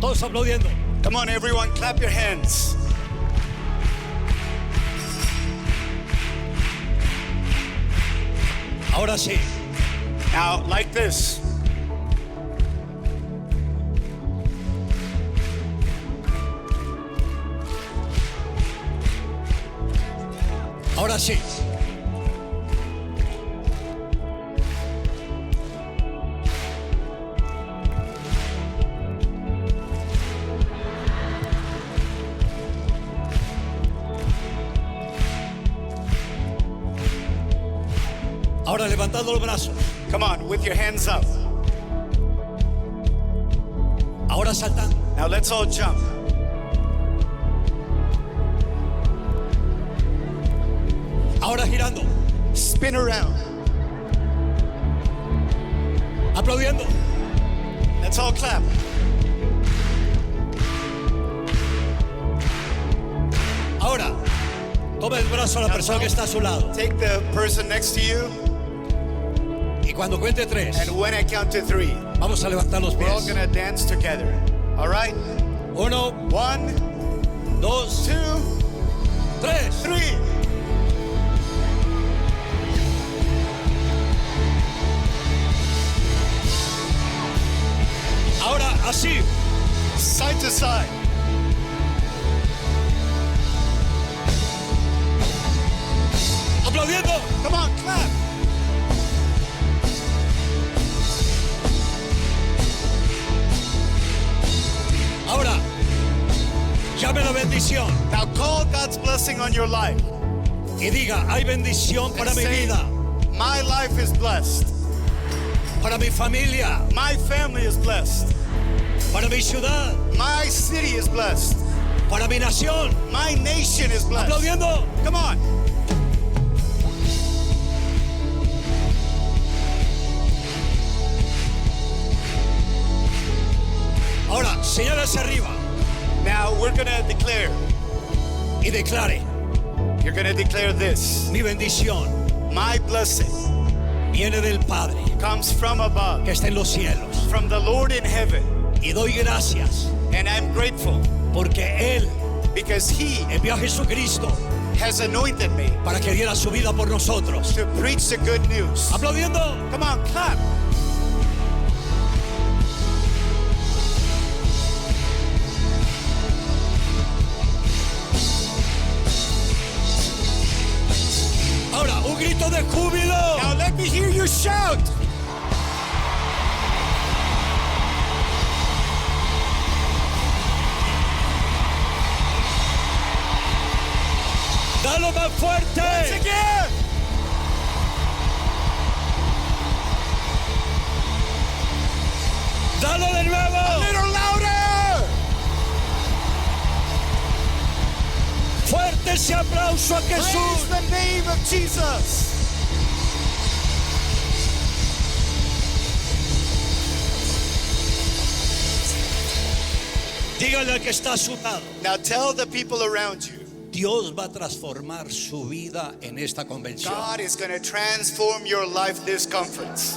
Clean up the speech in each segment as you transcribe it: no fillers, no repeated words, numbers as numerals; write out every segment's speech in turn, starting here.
Todos aplaudiendo. Come on, everyone, clap your hands. Ahora sí. Now, like this. Ahora sí. Ahora levantando los brazos. Come on, with your hands up. Ahora saltando. Now let's all jump. Ahora girando. Spin around. Aplaudiendo. Let's all clap. Ahora, toma el brazo a la persona que está a su lado. Take the person next to you, Y cuando cuente 3, and when I count to 3, vamos a levantar los we're all pies. gonna dance together. All right? 1, 1, 2, 2, 3. 3. Ahora así. Side to side. Aplaudiendo. Come on, clap. Ahora, llame la bendición Now call God's blessing on your life. y diga, hay bendición para And mi say, vida, my life is blessed. para mi familia, My family is blessed. para mi ciudad, My city is blessed. para mi nación. My nation is blessed. Aplaudiendo. Come on. Ahora, señala hacia arriba Now we're going to declare. y declare, You're going to declare this. mi bendición My blessing viene del Padre comes from above, que está en los cielos. from the Lord in heaven. Y doy gracias And I'm grateful porque Él because He envió a Jesucristo has anointed me para que diera su vida por nosotros. to preach the good news. Aplaudiendo. Come on, clap. Ahora, un grito de júbilo. Now let me hear you shout. Dalo más fuerte. Once again. Dalo de nuevo. A little louder. Fuerte ese aplauso a Praise Jesús. the name of Jesus. Dígale al que está a su lado. Now tell the people around you, Dios va a transformar su vida en esta convención. God is going to transform your life this conference.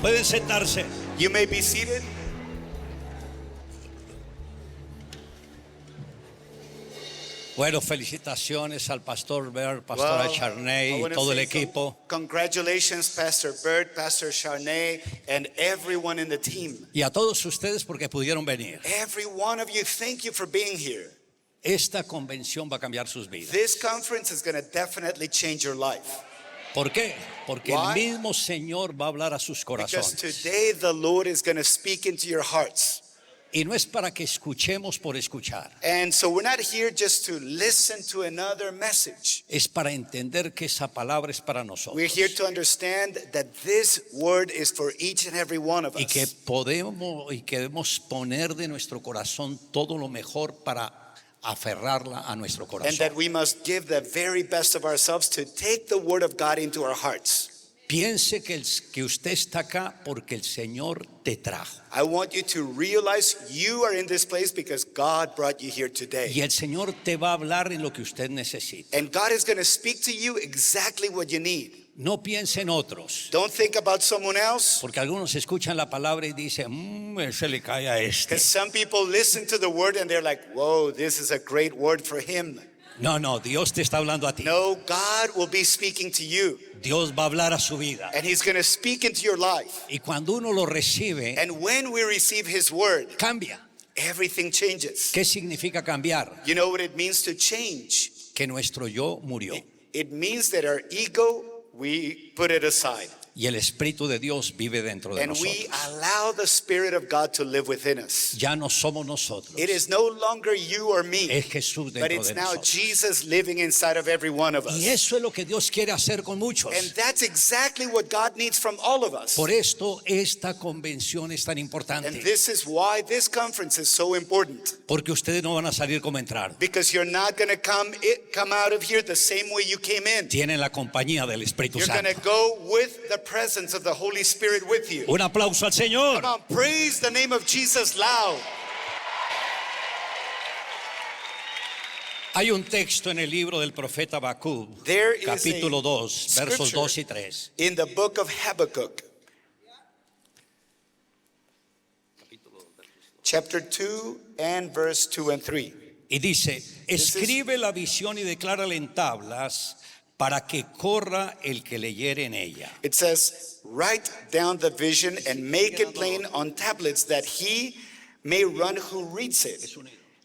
Pueden sentarse. You may be seated. Bueno, felicitaciones al pastor Bert, pastora I Charney y wanna todo el say equipo. Congratulations, Pastor Bert, Pastor Charney, and everyone in the team. Y a todos ustedes porque pudieron venir. Every one of you, thank you for being here. Esta convención va a cambiar sus vidas. This conference is going to definitely change your life. ¿Por qué? Porque Why? el mismo Señor va a hablar a sus Because corazones. today the Lord is going to speak into your hearts. Y no es para que escuchemos por escuchar. And so we're not here just to listen to another message. Es para entender que esa palabra es para nosotros. We're here to understand that this word is for each and every one of Y que us. podemos y que debemos poner de nuestro corazón todo lo mejor para aferrarla a nuestro And that corazón. we must give the very best of ourselves to take the word of God into our hearts. Piense que usted está acá porque el Señor te trajo. I want you to realize you are in this place because God brought you here today. Y el Señor te va a hablar en lo que usted necesita. And God is going to speak to you exactly what you need. No piense en otros, Don't think about someone else. porque algunos escuchan la palabra y dicen, se le cae a este. Because some people listen to the word and they're like, whoa, this is a great word for him. No, Dios te está hablando a ti. No, God will be speaking to you. Dios va a hablar a su vida. And he's going to speak into your life. Y cuando uno lo recibe, And when we receive his word, cambia. everything changes. ¿Qué significa cambiar? You know what it means to change? Que nuestro yo murió It means that our ego, we put it aside. y el Espíritu de Dios vive dentro de And we nosotros. allow the Spirit of God to live within us. Ya no somos nosotros, It is no longer you or me, es Jesús but dentro it's de now nosotros. Jesus living inside of every one of Y us. eso es lo que Dios quiere hacer con muchos. And that's exactly what God needs from all of us. Por esto esta convención es tan And importante, this is why this conference is so important. porque ustedes no van a salir como entraron. Because you're not going to come out of here the same way you came in. Tienen la compañía del Espíritu You're going Santo. to go with the presence of the Holy Spirit with you. Un aplauso al Señor. Come on, praise the name of Jesus loud. Hay un texto en el libro del profeta Habacuc, There is capítulo a 2, versos scripture 2 y 3. in the book of Habakkuk, chapter 2 and verse 2 and 3. Y dice, escribe la visión y declárala en tablas para que corra el que leyere en ella. It says, write down the vision and make it plain on tablets that he may run who reads it.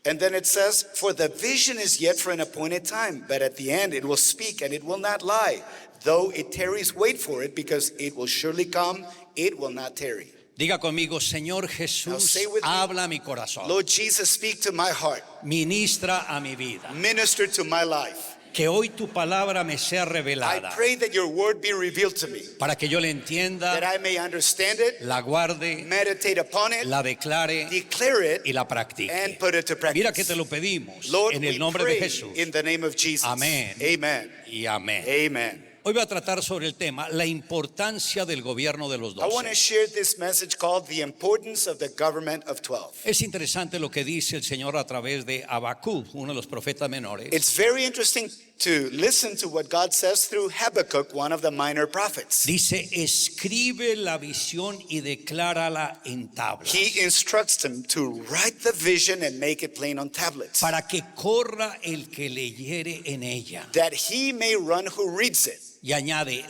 And then it says, for the vision is yet for an appointed time, but at the end it will speak and it will not lie. Though it tarries, wait for it, because it will surely come, it will not tarry. Diga conmigo, Señor Now Jesús, say with me, habla a mi corazón, Lord Jesus, speak to my heart, ministra a mi vida, minister to my life. que hoy tu palabra me sea I revelada, pray that your word be revealed to me, para que yo la that entienda, I may understand it, la guarde, meditate upon it, la declare declare it, y la and practique. put it to Mira que practice. te lo pedimos Lord, en we el nombre de pray Jesús. in the name of Jesus. Amén. Amen. Y amén. Amen. Hoy voy a tratar sobre el tema, la importancia del gobierno de los I want to 12. share this message called The Importance of the Government of 12. Es interesante lo que dice el Señor a través de Habacuc, uno de los profetas menores. It's very interesting to listen to what God says through Habakkuk, one of the minor prophets. Dice, escribe la visión y declárala en tablas, He instructs them to write the vision and make it plain on tablets, para que corra el que leyere en ella. that he may run who reads it. Y añade,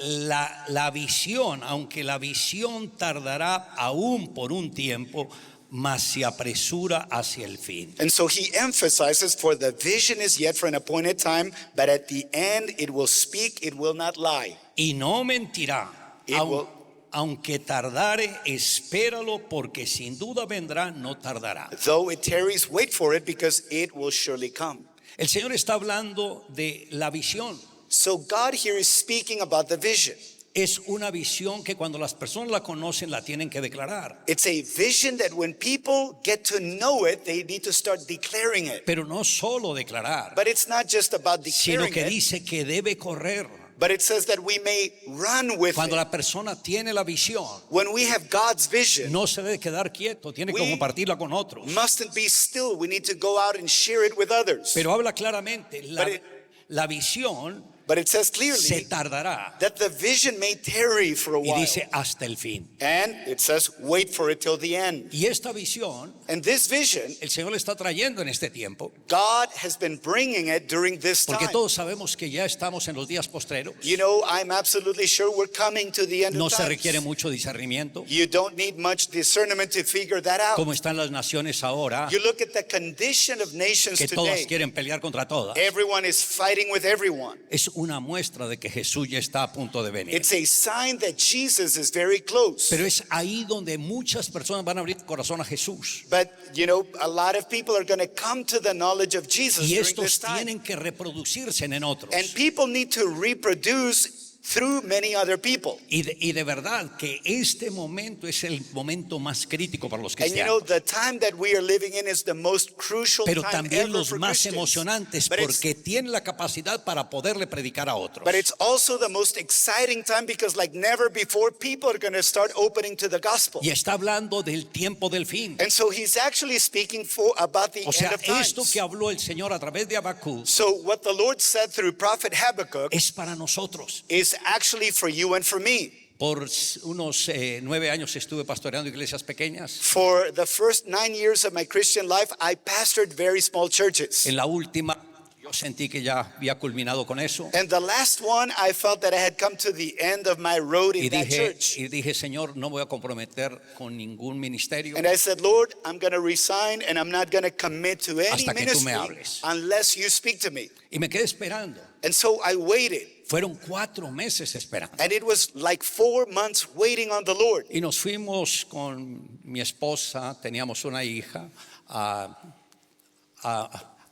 la visión, aunque la visión tardará aún por un tiempo, mas se apresura hacia el fin. And so he emphasizes, for the vision is yet for an appointed time, but at the end it will speak, it will not lie. Y no mentirá, It will- aunque tardare, espéralo, porque sin duda vendrá, no tardará. Though it tarries, wait for it, because it will surely come. El Señor está hablando de la visión. So God here is speaking about the vision. Es una visión que cuando las personas la conocen la tienen que declarar. It's a vision that when people get to know it, they need to start declaring it. Pero no solo declarar, But it's not just about sino declaring que it, dice que debe correr. but it says that we may run with Cuando it. la persona tiene la visión, When we have God's vision, no se debe quedar quieto, tiene que We compartirla con otros. mustn't be still. We need to go out and share it with others. Pero habla claramente, But la visión But it says se clearly tardará. that the vision may tarry for a Y while. dice hasta el fin. And it says, wait for it till the end. Y esta visión, And this vision, el Señor le está trayendo en este tiempo, God has been bringing it during this porque time. todos sabemos que ya estamos en los días postreros. You know, I'm absolutely sure we're coming to the end No of se times. requiere mucho discernimiento. You don't need much discernment to figure that out. Como están las naciones ahora, You look at the condition of nations que todas today. quieren pelear contra todas. Everyone is fighting with everyone. Es una muestra de que Jesús ya está a punto de venir. It's a sign that Jesus is very close. Pero es ahí donde muchas personas van a abrir corazón a Jesús. But, you know, a lot of people are going to come to the knowledge of Jesus Y during estos this time. tienen que reproducirse en otros. And people need to reproduce through many other people. Y de verdad que este momento es el momento más crítico para los And you know, cristianos. the time that we are living in is the most crucial Pero time también ever los for más Christians. emocionantes But it's, porque tienen la capacidad para poderle predicar a otros. but it's also the most exciting time because like never before, people are going to start opening to the gospel. Y está hablando del tiempo del fin. And so he's actually speaking about the O sea, end of times. esto que habló el Señor a través de Habacuc So what the Lord said through prophet Habakkuk es para nosotros. is is actually for you and for me. Por unos 9 años estuve pastoreando iglesias pequeñas. For the first 9 years of my Christian life, I pastored very small churches. En la última yo sentí que ya había culminado con eso. And the last one, I felt that I had come to the end of my road in that church. Y dije, Señor, no voy a comprometer con ningún ministerio And I said, Lord, I'm going to resign and I'm not going to commit to any hasta que tú me ministry hables. unless you speak to me. Y me quedé esperando. And so I waited. Fueron 4 meses esperando. And it was like 4 months waiting on the Lord. Y nos fuimos con mi esposa, teníamos una hija,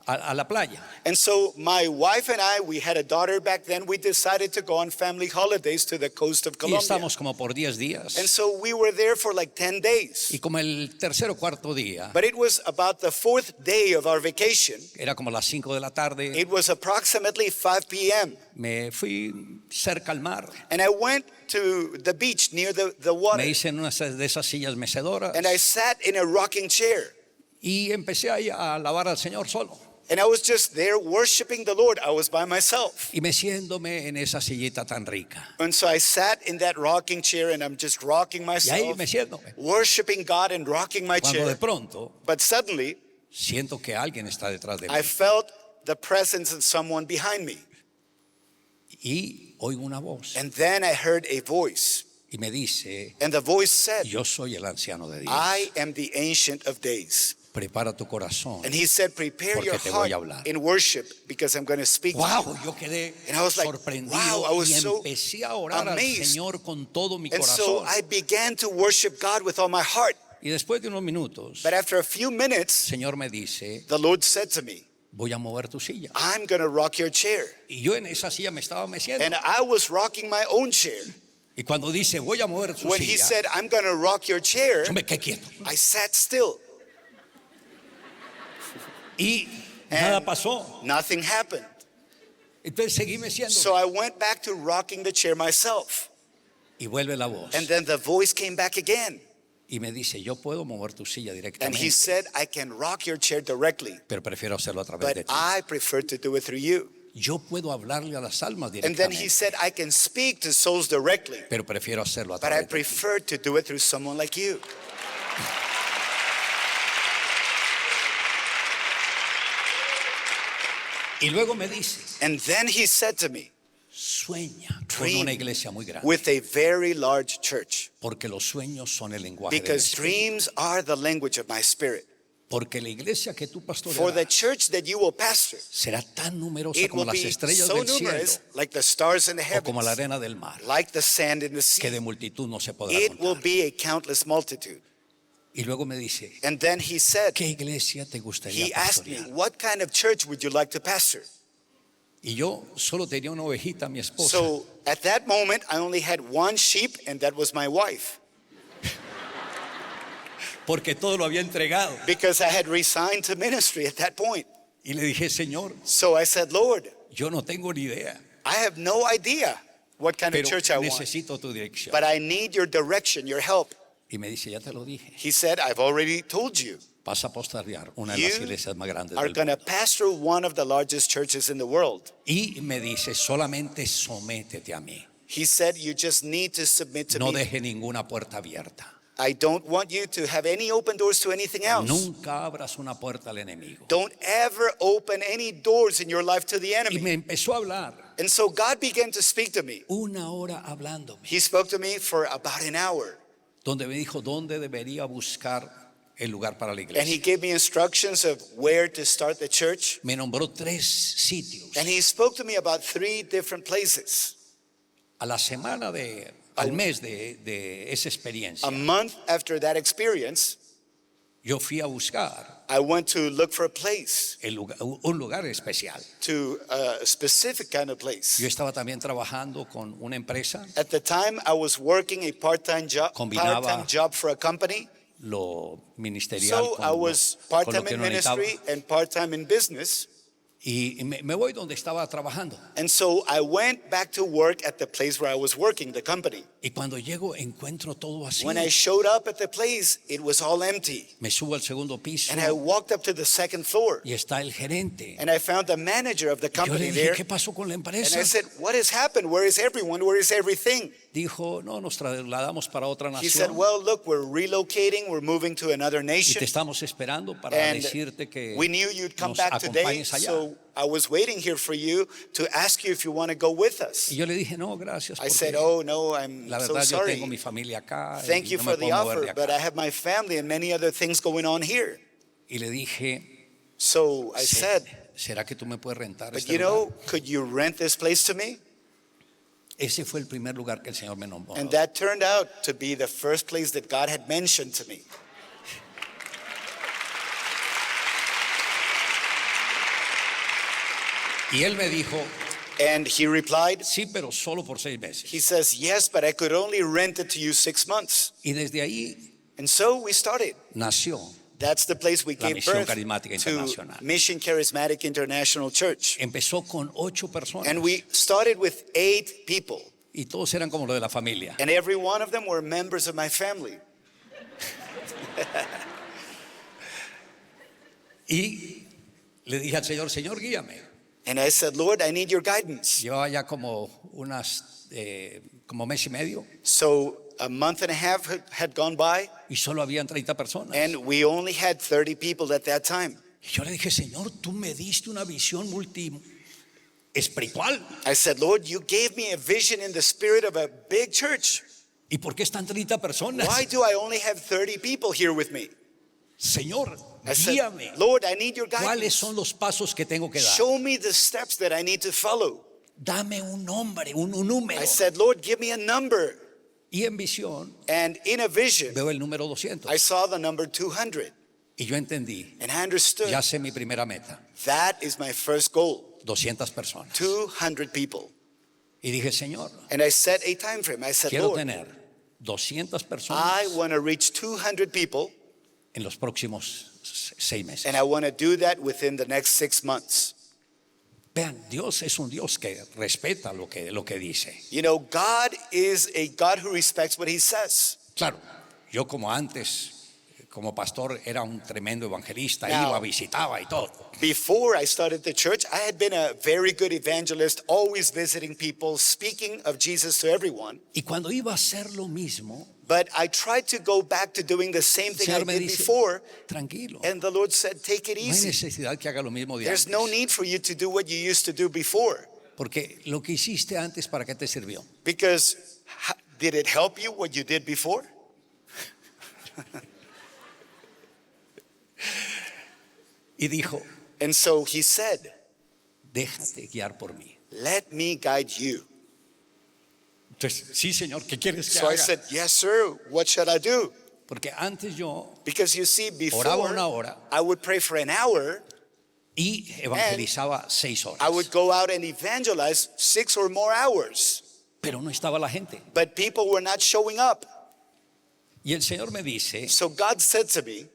a la playa. And so my wife and I, we had a daughter back then. We decided to go on family holidays to the coast of Y Colombia. estamos como por 10 días. And so we were there for like 10 days. Y como el tercer o cuarto día, But it was about the 4th day of our vacation. era como las 5 de la tarde, It was approximately 5 p.m. me fui cerca al mar. And I went to the beach near the water. Me hice en una de esas sillas mecedoras And I sat in a rocking chair. y empecé ahí a alabar al Señor solo. And I was just there worshiping the Lord. I was by myself. Y meciéndome en esa sillita tan rica. And so I sat in that rocking chair and I'm just rocking Y ahí myself, meciéndome. worshiping God and rocking my Cuando de chair. pronto But suddenly, siento que alguien está detrás de mí. I felt the presence of someone behind me. Y oigo una voz. And then I heard a voice. Y me dice, And the voice said, yo soy el anciano de Dios. I am the Ancient of Days. Prepara tu corazón. And he said, prepare your Porque te voy heart a hablar. in worship because I'm going to speak to Wow, you. yo quedé And I was like, sorprendido wow, I was y so empecé a orar al amazed. Señor con todo mi And so corazón. I began to worship God with all my heart. Y después de unos minutos, But after a few minutes, el Señor me dice, the Lord said to me, voy a mover tu silla. I'm going to rock your chair. Y yo en esa silla me estaba meciendo. And I was rocking my own chair. Y cuando dice, voy a mover tu When he silla, said, I'm going to rock your chair, yo me quedé quieto. I sat still. Y And nada pasó. nothing happened. Entonces seguí meciendo. So I went back to rocking the chair myself. Y vuelve la voz. And then the voice came back again. Y me dice, yo puedo mover tu silla And he directamente, said, I can rock your chair directly, pero prefiero hacerlo a través de but ti. I prefer to do it through you. Yo puedo hablarle a las almas And then he directamente, said, I can speak to souls directly, pero prefiero hacerlo a but I través de ti. prefer to do it through someone like you. Y luego me dice, And then he said to me, sueña con Dream una iglesia muy grande, with a very large church, porque los sueños son el lenguaje del because Espíritu. dreams are the language of my spirit. Porque la iglesia que tú For the pastorearás church that you will pastor, será tan numerosa it como will las be estrellas so del cielo numerous, like the stars in the o como la heavens, arena del mar, like the sand in the que de sea. multitud no se podrá It will contar. be a countless multitude. Y luego me dice, And then he said, ¿qué iglesia te gustaría he asked me, pastorear? what kind of church would you like to pastor? Y yo solo tenía una ovejita, mi esposa. So at that moment, I only had one sheep, and that was my wife, Porque todo lo había entregado. because I had resigned to ministry at that point. Y le dije, Señor, So I said, Lord, yo no tengo ni idea, I have no idea what kind of pero church I want, necesito tu dirección. but I need your direction, your help. Y me dice, ya te lo dije, He said, I've already told you. vas a pastorear una de las You iglesias más grandes are del going to mundo. pastor one of the largest churches in the world. Y me dice, solamente sométete a mí. He said, you just need to submit to No me. deje ninguna puerta abierta. I don't want you to have any open doors to anything else. Nunca abras una puerta al enemigo. Don't ever open any doors in your life to the Y enemy. me empezó a hablar And so God began to speak to me. una hora hablándome, He spoke to me for about an hour. donde me dijo dónde debería buscar el lugar para la And he iglesia. gave me instructions of where to start the church. Me nombró 3 sitios. And he spoke to me about 3 different places. A la semana al mes de esa experiencia, A month after that experience, yo fui a buscar I went to look for a place, un lugar especial. to a specific kind of place. Yo estaba también trabajando con una empresa, At the time, I was working a part-time Combinaba job for a company. lo ministerial So I con was lo part-time que in uno necesitaba. ministry and part-time in business. Y me voy donde estaba trabajando. And so I went back to work at the place where I was working, the company. Y cuando llego encuentro todo vacío. When I showed up at the place, it was all empty. Me subo al segundo piso And I walked up to the second floor. y está el gerente. And I found the manager of the Yo le company dije, there. ¿qué pasó con la And empresa? I said, what has happened? Where is everyone? Where is everything? Dijo, no, nos trasladamos para otra He said, nación well, look, we're relocating. We're moving to another y nation. te estamos esperando para And decirte que we knew you'd come nos back today. acompañes allá. So I was waiting here for you to ask you if you want to go with us. Y yo le dije, no, gracias, I said, porque oh, no, I'm la so verdad yo tengo sorry. mi familia acá Thank y you no for me the puedo mover offer, de but I acá. have my family and many other things going on here. Y le dije, So I said, ¿será que tú me puedes rentar but este you know, lugar? could you rent this place to me? Ese fue el primer lugar que el Señor me nombró. And that turned out to be the first place that God had mentioned to me. Y él me dijo, And he replied, sí, pero solo por 6 meses. he says, yes, but I could only rent it to you 6 months. Y desde ahí And so we started. nació. That's the place we La gave Misión birth Carismática to Internacional. Mission Charismatic International Church. Empezó con 8 personas And we started with 8 people. y todos eran como lo de la familia. And every one of them were members of my family. Y le dije al Señor, Señor, guíame. And I said, Lord, I need your guidance. Llevaba ya como como mes y medio So a month and a half had gone by, y solo habían 30 personas. and we only had 30 people at that time. Y yo le dije, Señor, tú me diste una visión espiritual. I said, Lord, you gave me a vision in the spirit of a big church. ¿Y por qué están 30 personas? Why do I only have 30 people here with me? Señor, I said, guíame. Lord, I need your ¿Cuáles guidance. son los pasos que tengo que dar? Show me the steps that I need to follow. Dame un nombre, un número. I said, Lord, give me a number. Y en visión And in a vision, veo el número 200. I saw the number 200. Y yo entendí, And I understood ya sé mi primera meta, that is my first goal, 200 personas. 200 people. Y dije, Señor, And I set a time frame. I said, quiero Lord, tener 200 I personas want to reach 200 people, en los próximos 6 meses. and I want to do that within the next 6 months. Vean, Dios es un Dios que respeta lo que dice. You know, God is a God who respects what he says. Claro, yo como antes, como pastor, era un tremendo evangelista, Now- iba, visitaba y todo. Before I started the church, I had been a very good evangelist, always visiting people, speaking of Jesus to everyone. Y cuando iba a hacer lo mismo, But I tried to go back to doing the same el thing I Señor me did dice, before, tranquilo, and the Lord said, take it no hay easy. necesidad que haga lo mismo de There's antes. no need for you to do what you used to do before. Porque lo que hiciste antes, ¿para qué te sirvió? Because did it help you what you did before? Y dijo, And so he said, déjate guiar por mí. let me guide you. Entonces, sí, Señor, ¿qué quieres que So I haga? said, yes, sir. What should I do? Porque antes yo Because you see, oraba una before hora I would pray for an hour, y evangelizaba 6 horas. I would go out and evangelize 6 or more hours. Pero no estaba la gente. But people were not showing up. Y el Señor me dice, So God said to me,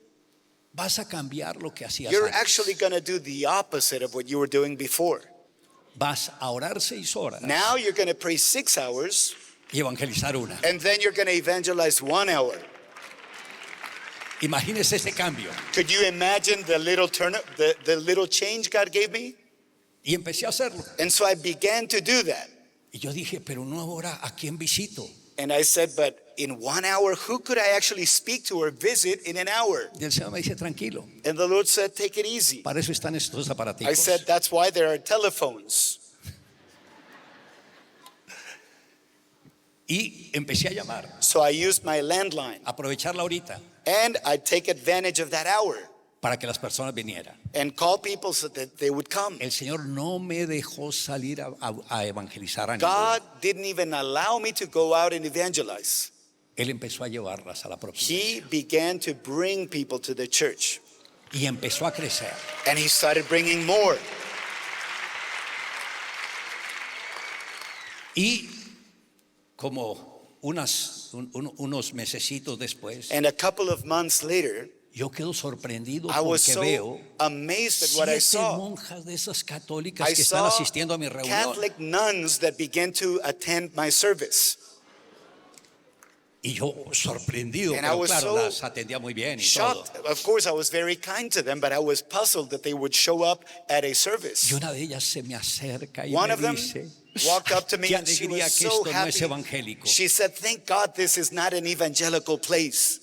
vas a cambiar lo que hacías you're antes. actually going to do the opposite of what you were doing before. Vas a orar 6 horas Now you're going to pray 6 hours, y evangelizar una. and then you're going to evangelize 1 hour. Imagínese ese cambio. Could you imagine the little the little change God gave me? Y empecé a hacerlo. And so I began to do that. Y yo dije, pero no ahora, ¿a quién visito? And I said, but in 1 hour, who could I actually speak to or visit in an hour? Y el Señor me dice, tranquilo, And the Lord said, take it easy. para eso están estos I aparaticos. said, that's why there are telephones. Y empecé a llamar, So I used my landline, aprovecharla ahorita and I'd take advantage of that hour para que las personas vinieran. and call people so that they would come. El Señor no me dejó salir a evangelizar a God ninguno. didn't even allow me to go out and evangelize. Él empezó a llevarlas a la propia He iglesia. began to bring people to the church, Y empezó a crecer. and he started bringing more. Y como unos mesecitos después, And a couple of months later, Yo quedo sorprendido I was porque so veo amazed at what I 7 saw. monjas de esas católicas I que están saw asistiendo a mi reunión. Catholic nuns that began to attend my service. Y yo sorprendido, And I pero was claro, so las atendía muy bien y todo. Shocked. Of course, I was very kind to them, but I was puzzled that they would show up at a service. Y una de ellas se me acerca y One me of them dice, walked up to me qué and she alegría was que so esto no es happy. evangélico. She said, "Thank God this is not an evangelical place."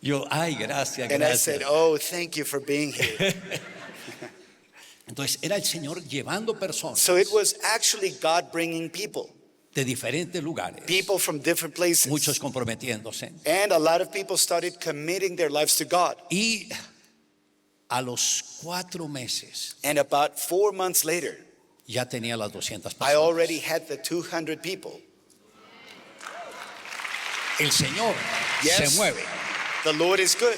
Yo, ay, gracias, And I said, gracias. "Oh, thank you for being here." Entonces era el Señor llevando personas So it was actually God bringing people, de diferentes lugares, people from different places. muchos comprometiéndose. And a lot of people started committing their lives to God. Y a los 4 meses And about 4 months later, ya tenía las 200 I personas. already had the 200 people. El Señor Yes. se mueve The Lord is good.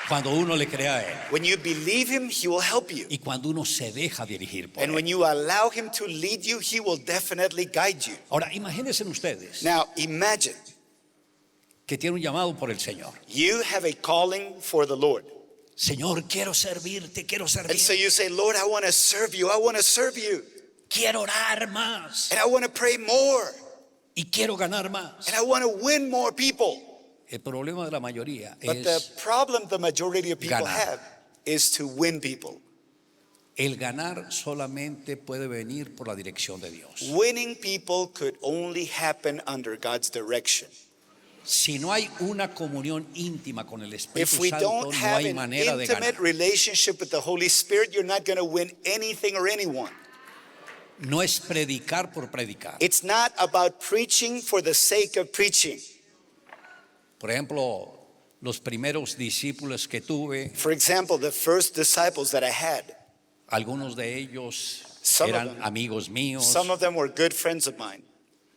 cuando uno le crea a Él When you believe Him, He will help you. y cuando uno se deja dirigir por And Él. when you allow Him to lead you, He will definitely guide you. Ahora, imagínense ustedes Now, imagine que tienen un llamado por el Señor. you have a calling for the Lord. Señor, quiero servirte, quiero And so servir, you say, "Lord, I want to serve you. I want to serve you. quiero orar más And I want to pray more. y quiero ganar más. And I want to win more people." El problema de la mayoría But the es problem the majority of people ganar. have is to win people. el ganar solamente puede venir por la dirección de Dios. Winning people could only happen under God's direction. Si no hay una comunión íntima con el If Espíritu we Santo, don't no have hay an manera de intimate ganar. relationship with the Holy Spirit, you're not going to win anything or anyone. No es predicar por predicar. It's not about preaching for the sake of preaching. Por ejemplo, los primeros discípulos que tuve, For example, the first disciples that I had, algunos de ellos Some of eran them. amigos míos. some of them were good friends of mine.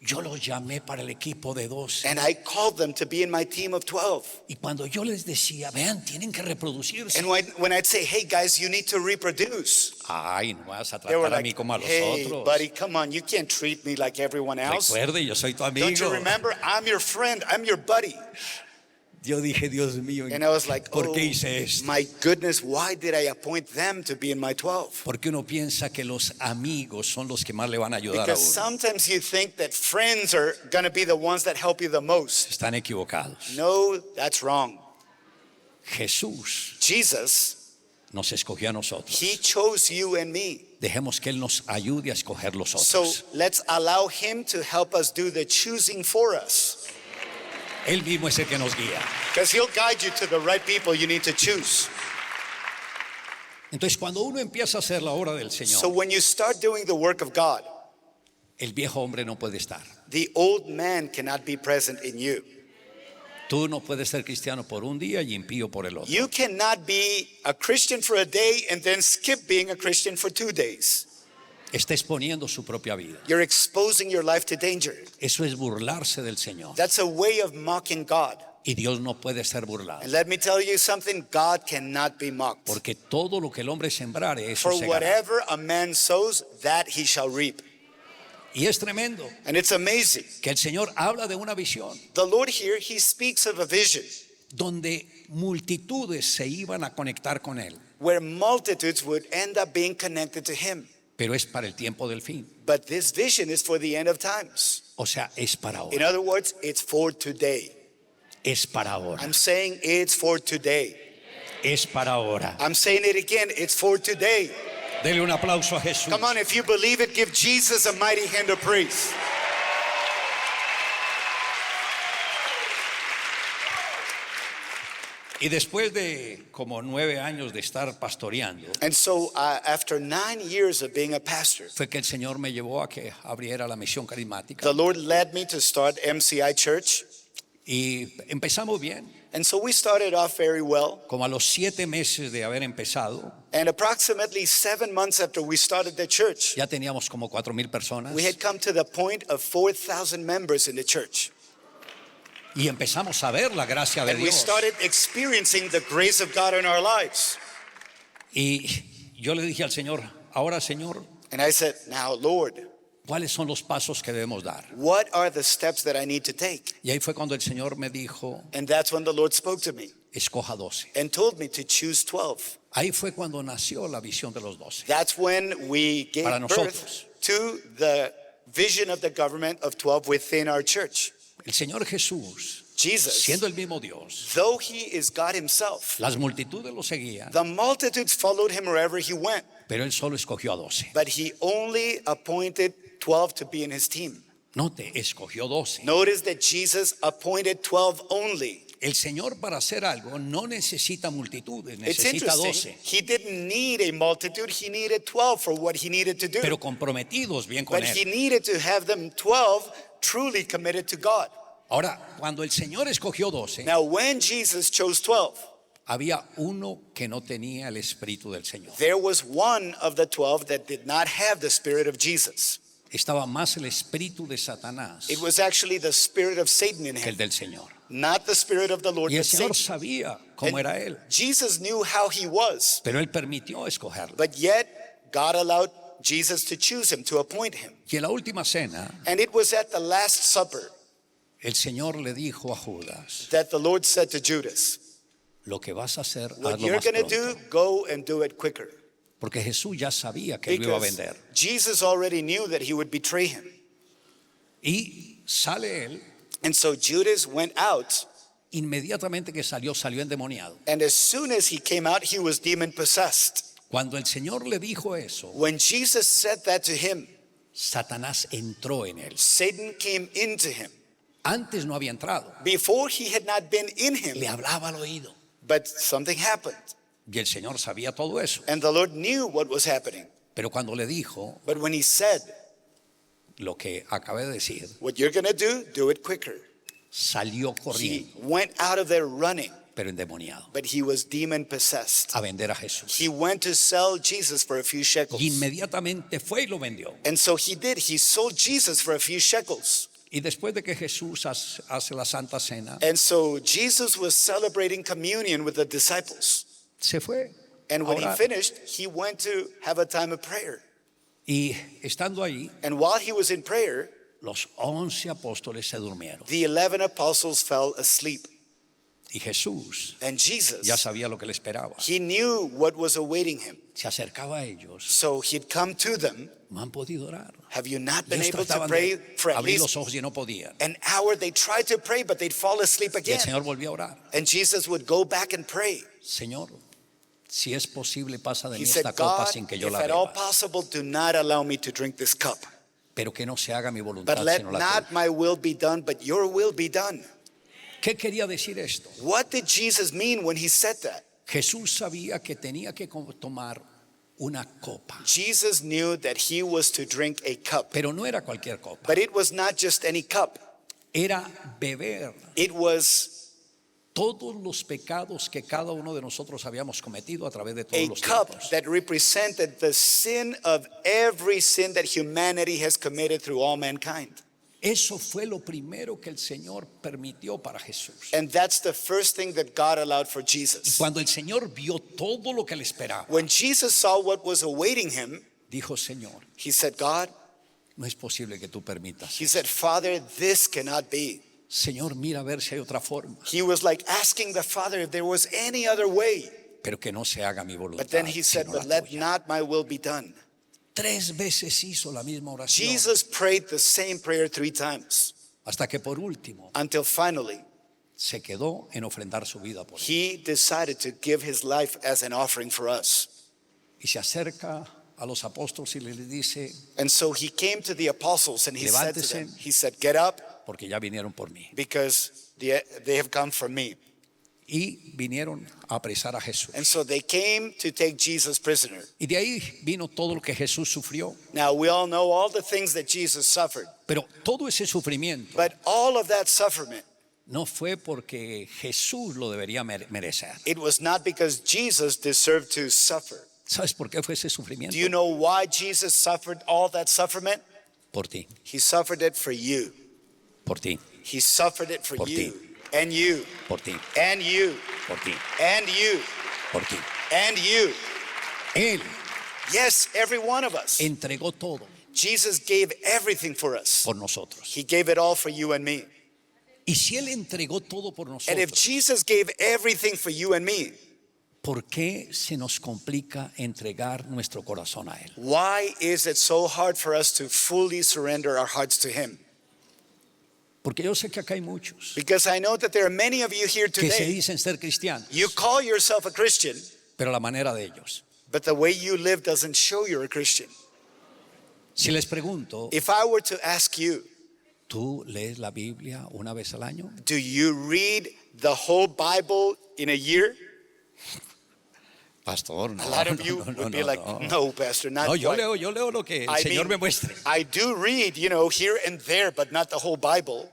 Yo los llamé para el equipo de 12. And I called them to be in my team of 12. Y cuando yo les decía, vean, tienen que reproducirse. And when I'd say, "Hey guys, you need to reproduce," Ay, no vas a they were tratar a mí like, como a los "Hey otros. buddy, come on, you can't treat me like everyone else. Recuerde, yo soy tu Don't you amigo. remember? I'm your friend, I'm your buddy." Yo dije, Dios mío, And I was like, ¿por "Oh qué hice esto? my goodness, why did I appoint them to be in my 12?" Porque uno piensa que los amigos son los que más le van a ayudar a Because uno. sometimes you think that friends are going to be the ones that help you the most. Están equivocados. No, that's wrong. Jesús Jesus, nos escogió a nosotros. He chose you and me. Dejemos que Él nos ayude a escoger los So otros. let's allow Him to help us do the choosing for us. Él mismo es el que nos guía. Because He'll guide you to the right people you need to choose. Entonces, cuando uno empieza a hacer la obra del So Señor, when you start doing the work of God, el viejo hombre no puede estar. the old man cannot be present in you. Tú no puedes ser cristiano por un día y impío por el otro. You cannot be a Christian for a day and then skip being a Christian for 2 days. Está exponiendo su propia vida. You're exposing your life to danger. Eso es burlarse del Señor. That's a way of mocking God. Y Dios no puede ser burlado. And let me tell you something, God cannot be mocked. Porque todo lo que el hombre sembrare, eso For segará. whatever a man sows, that he shall reap. Y es tremendo And it's amazing. que el Señor habla de una visión The Lord here, He speaks of a vision donde multitudes se iban a conectar con Él. where multitudes would end up being connected to Him. Pero es para el tiempo del fin. But this vision is for the end of times. O sea, es para In ahora. other words, it's for today. Es para ahora. I'm saying it's for today. Es para ahora. I'm saying it again, it's for today. Dele un aplauso a Jesús. Come on, if you believe it, give Jesus a mighty hand of praise. Y después de como 9 años de estar pastoreando, And so after 9 years of being a pastor, fue que el Señor me llevó a que abriera la misión carismática. the Lord led me to start MCI Church. Y empezamos bien. And so we started off very well. Como a los 7 meses de haber empezado, And approximately 7 months after we started the church, ya teníamos como 4,000 personas. we had come to the point of 4,000 members in the church. Y empezamos a ver la gracia de And we Dios. started experiencing the grace of God in our lives. Y yo le dije al Señor, ahora Señor, And I said, "Now, Lord, ¿Cuáles son los pasos que debemos dar? What are the steps that I need to take? Y ahí fue cuando el Señor me dijo, And that's when the Lord spoke to me escoja 12. and told me to choose 12. Ahí fue cuando nació la visión de los 12. That's when we gave Para birth nosotros. to the vision of the government of 12 within our church. El Señor Jesús, Jesus, siendo el mismo Dios, though he is God himself, las multitudes lo seguían, the multitudes followed him wherever he went, pero él solo escogió a 12. but he only appointed 12 to be in his team. Note, escogió 12. Notice that Jesus appointed 12 only. El Señor para hacer algo no necesita multitudes, It's necesita interesting. 12, He didn't need a multitude. He needed 12 for what he needed to do. pero comprometidos bien con But he él. needed to have them 12 truly committed to God. Ahora, cuando el Señor escogió 12, Now, when Jesus chose 12, había uno que no tenía el Espíritu del Señor. there was one of the 12 that did not have the Spirit of Jesus. Estaba más el Espíritu de Satanás It was actually the spirit of Satan in que el him, del Señor. not the Spirit of the Lord, Y el but Señor Satan. sabía cómo era él, Jesus knew how he was, pero él permitió escogerlo. but yet God allowed Jesus to choose him, to appoint him. Y en la última cena, And it was at the Last Supper el Señor le dijo a Judas, that the Lord said to Judas, lo que vas a hacer, what hazlo you're más going to do, pronto. go and do it quicker. Porque Jesús ya sabía que él lo iba a Because vender. Jesus already knew that he would betray him. Y sale él, And so Judas went out, inmediatamente que salió endemoniado. and as soon as he came out, he was demon possessed. Cuando el Señor le dijo eso, When Jesus said that to him, Satanás entró en él. Satan came into him. Antes no había entrado, Before he had not been in le him, hablaba al oído. but something happened. Y el Señor sabía todo eso. And the Lord knew what was happening. Pero cuando le dijo But when he said, lo que acabé de decir, what you're going to do it quicker. salió He corriendo, went out of there running, pero endemoniado, but he was demon possessed. a vender a Jesús. He went to sell Jesus for a few shekels. Y inmediatamente fue y lo vendió. And so he did. He sold Jesus for a few shekels. Y después de que Jesús hace la Santa Cena, And so Jesus was celebrating communion with the disciples. se fue. And when he Ahora- finished, he went to have a time of prayer. Y estando ahí, And while he was in prayer, los 11 apóstoles se durmieron. the 11 apostles fell asleep. Y Jesús And Jesus, ya sabía lo que le esperaba. he knew what was awaiting him. Se acercaba a ellos. So he'd come to them. No han podido orar. Have you not been Ellos able to trataban pray de for at abrir least los ojos y no podían. an hour? They tried to pray, but they'd fall asleep Y el again. Señor volvió a orar. And Jesus would go back and pray. Señor, si es posible, pasa de He mí said, esta copa God, sin que yo if la at all beba. possible, do not allow me to drink this cup. Pero que no se haga mi voluntad But let sino la not tuya. my will be done, but your will be done. ¿Qué quería decir esto? What did Jesus mean when he said that? Jesús sabía que tenía que tomar una copa, Jesus knew that he was to drink a cup, pero no era cualquier copa. but it was not just any cup. Era beber It was todos los pecados que cada uno de nosotros habíamos cometido a través de todos a los cup tiempos. that represented the sin of every sin that humanity has committed through all mankind. Eso fue lo primero que el Señor permitió para Jesús. And that's the first thing that God allowed for Y Jesus. cuando el Señor vio todo lo que le esperaba, When Jesus saw what was awaiting him, dijo, Señor, he said, God, no es posible que tú permitas. he said, Father, this cannot be. Señor, mira a ver si hay otra forma, He was like asking the Father if there was any other way. pero que no se haga mi voluntad. But then he said, sino la but let tuya. not my will be done. 3 veces hizo la misma oración, Jesus prayed the same prayer 3 times hasta que por último until finally se quedó en ofrendar su vida por él. he decided to give his life as an offering for us. Y se acerca a los apóstoles y les dice, And so he came to the apostles and he said to them, Levántese. he said, get up porque ya vinieron por mí. because they have come for me. Y vinieron a apresar a Jesús. And so they came to take Jesus prisoner. Y de ahí vino todo lo que Jesús sufrió. Now we all know all the things that Jesus suffered, Pero todo ese sufrimiento but all of that suffering, no fue porque Jesús lo debería merecer. it was not because Jesus deserved to suffer. ¿Sabes por qué fue ese sufrimiento? Do you know why Jesus suffered all that suffering? Por ti, He suffered it for you. por ti, He suffered it for Por you ti. and you por ti, and you por ti, and you por ti. and you. Él Yes, every one of us. entregó todo Jesus gave everything for us. por nosotros. He gave it all for you and me. Y si Él entregó todo por And if nosotros, Jesus gave everything for you and me, ¿por qué se nos complica entregar nuestro corazón a Él? why is it so hard for us to fully surrender our hearts to Him? Porque yo sé que acá hay muchos Because I know that there are many of you here que se today. dicen ser cristianos, You call yourself a Christian, pero la manera de ellos. but the way you live doesn't show you're a Christian. Si les pregunto, If I were to ask you, ¿tú lees la Biblia una vez al año? do you read the whole Bible in a year? Pastor, no, A lot of you no, no, would be no, like, no. no, Pastor, not No, yo quite. leo lo que el I Señor me mean, muestre. I do read, here and there, but not the whole Bible.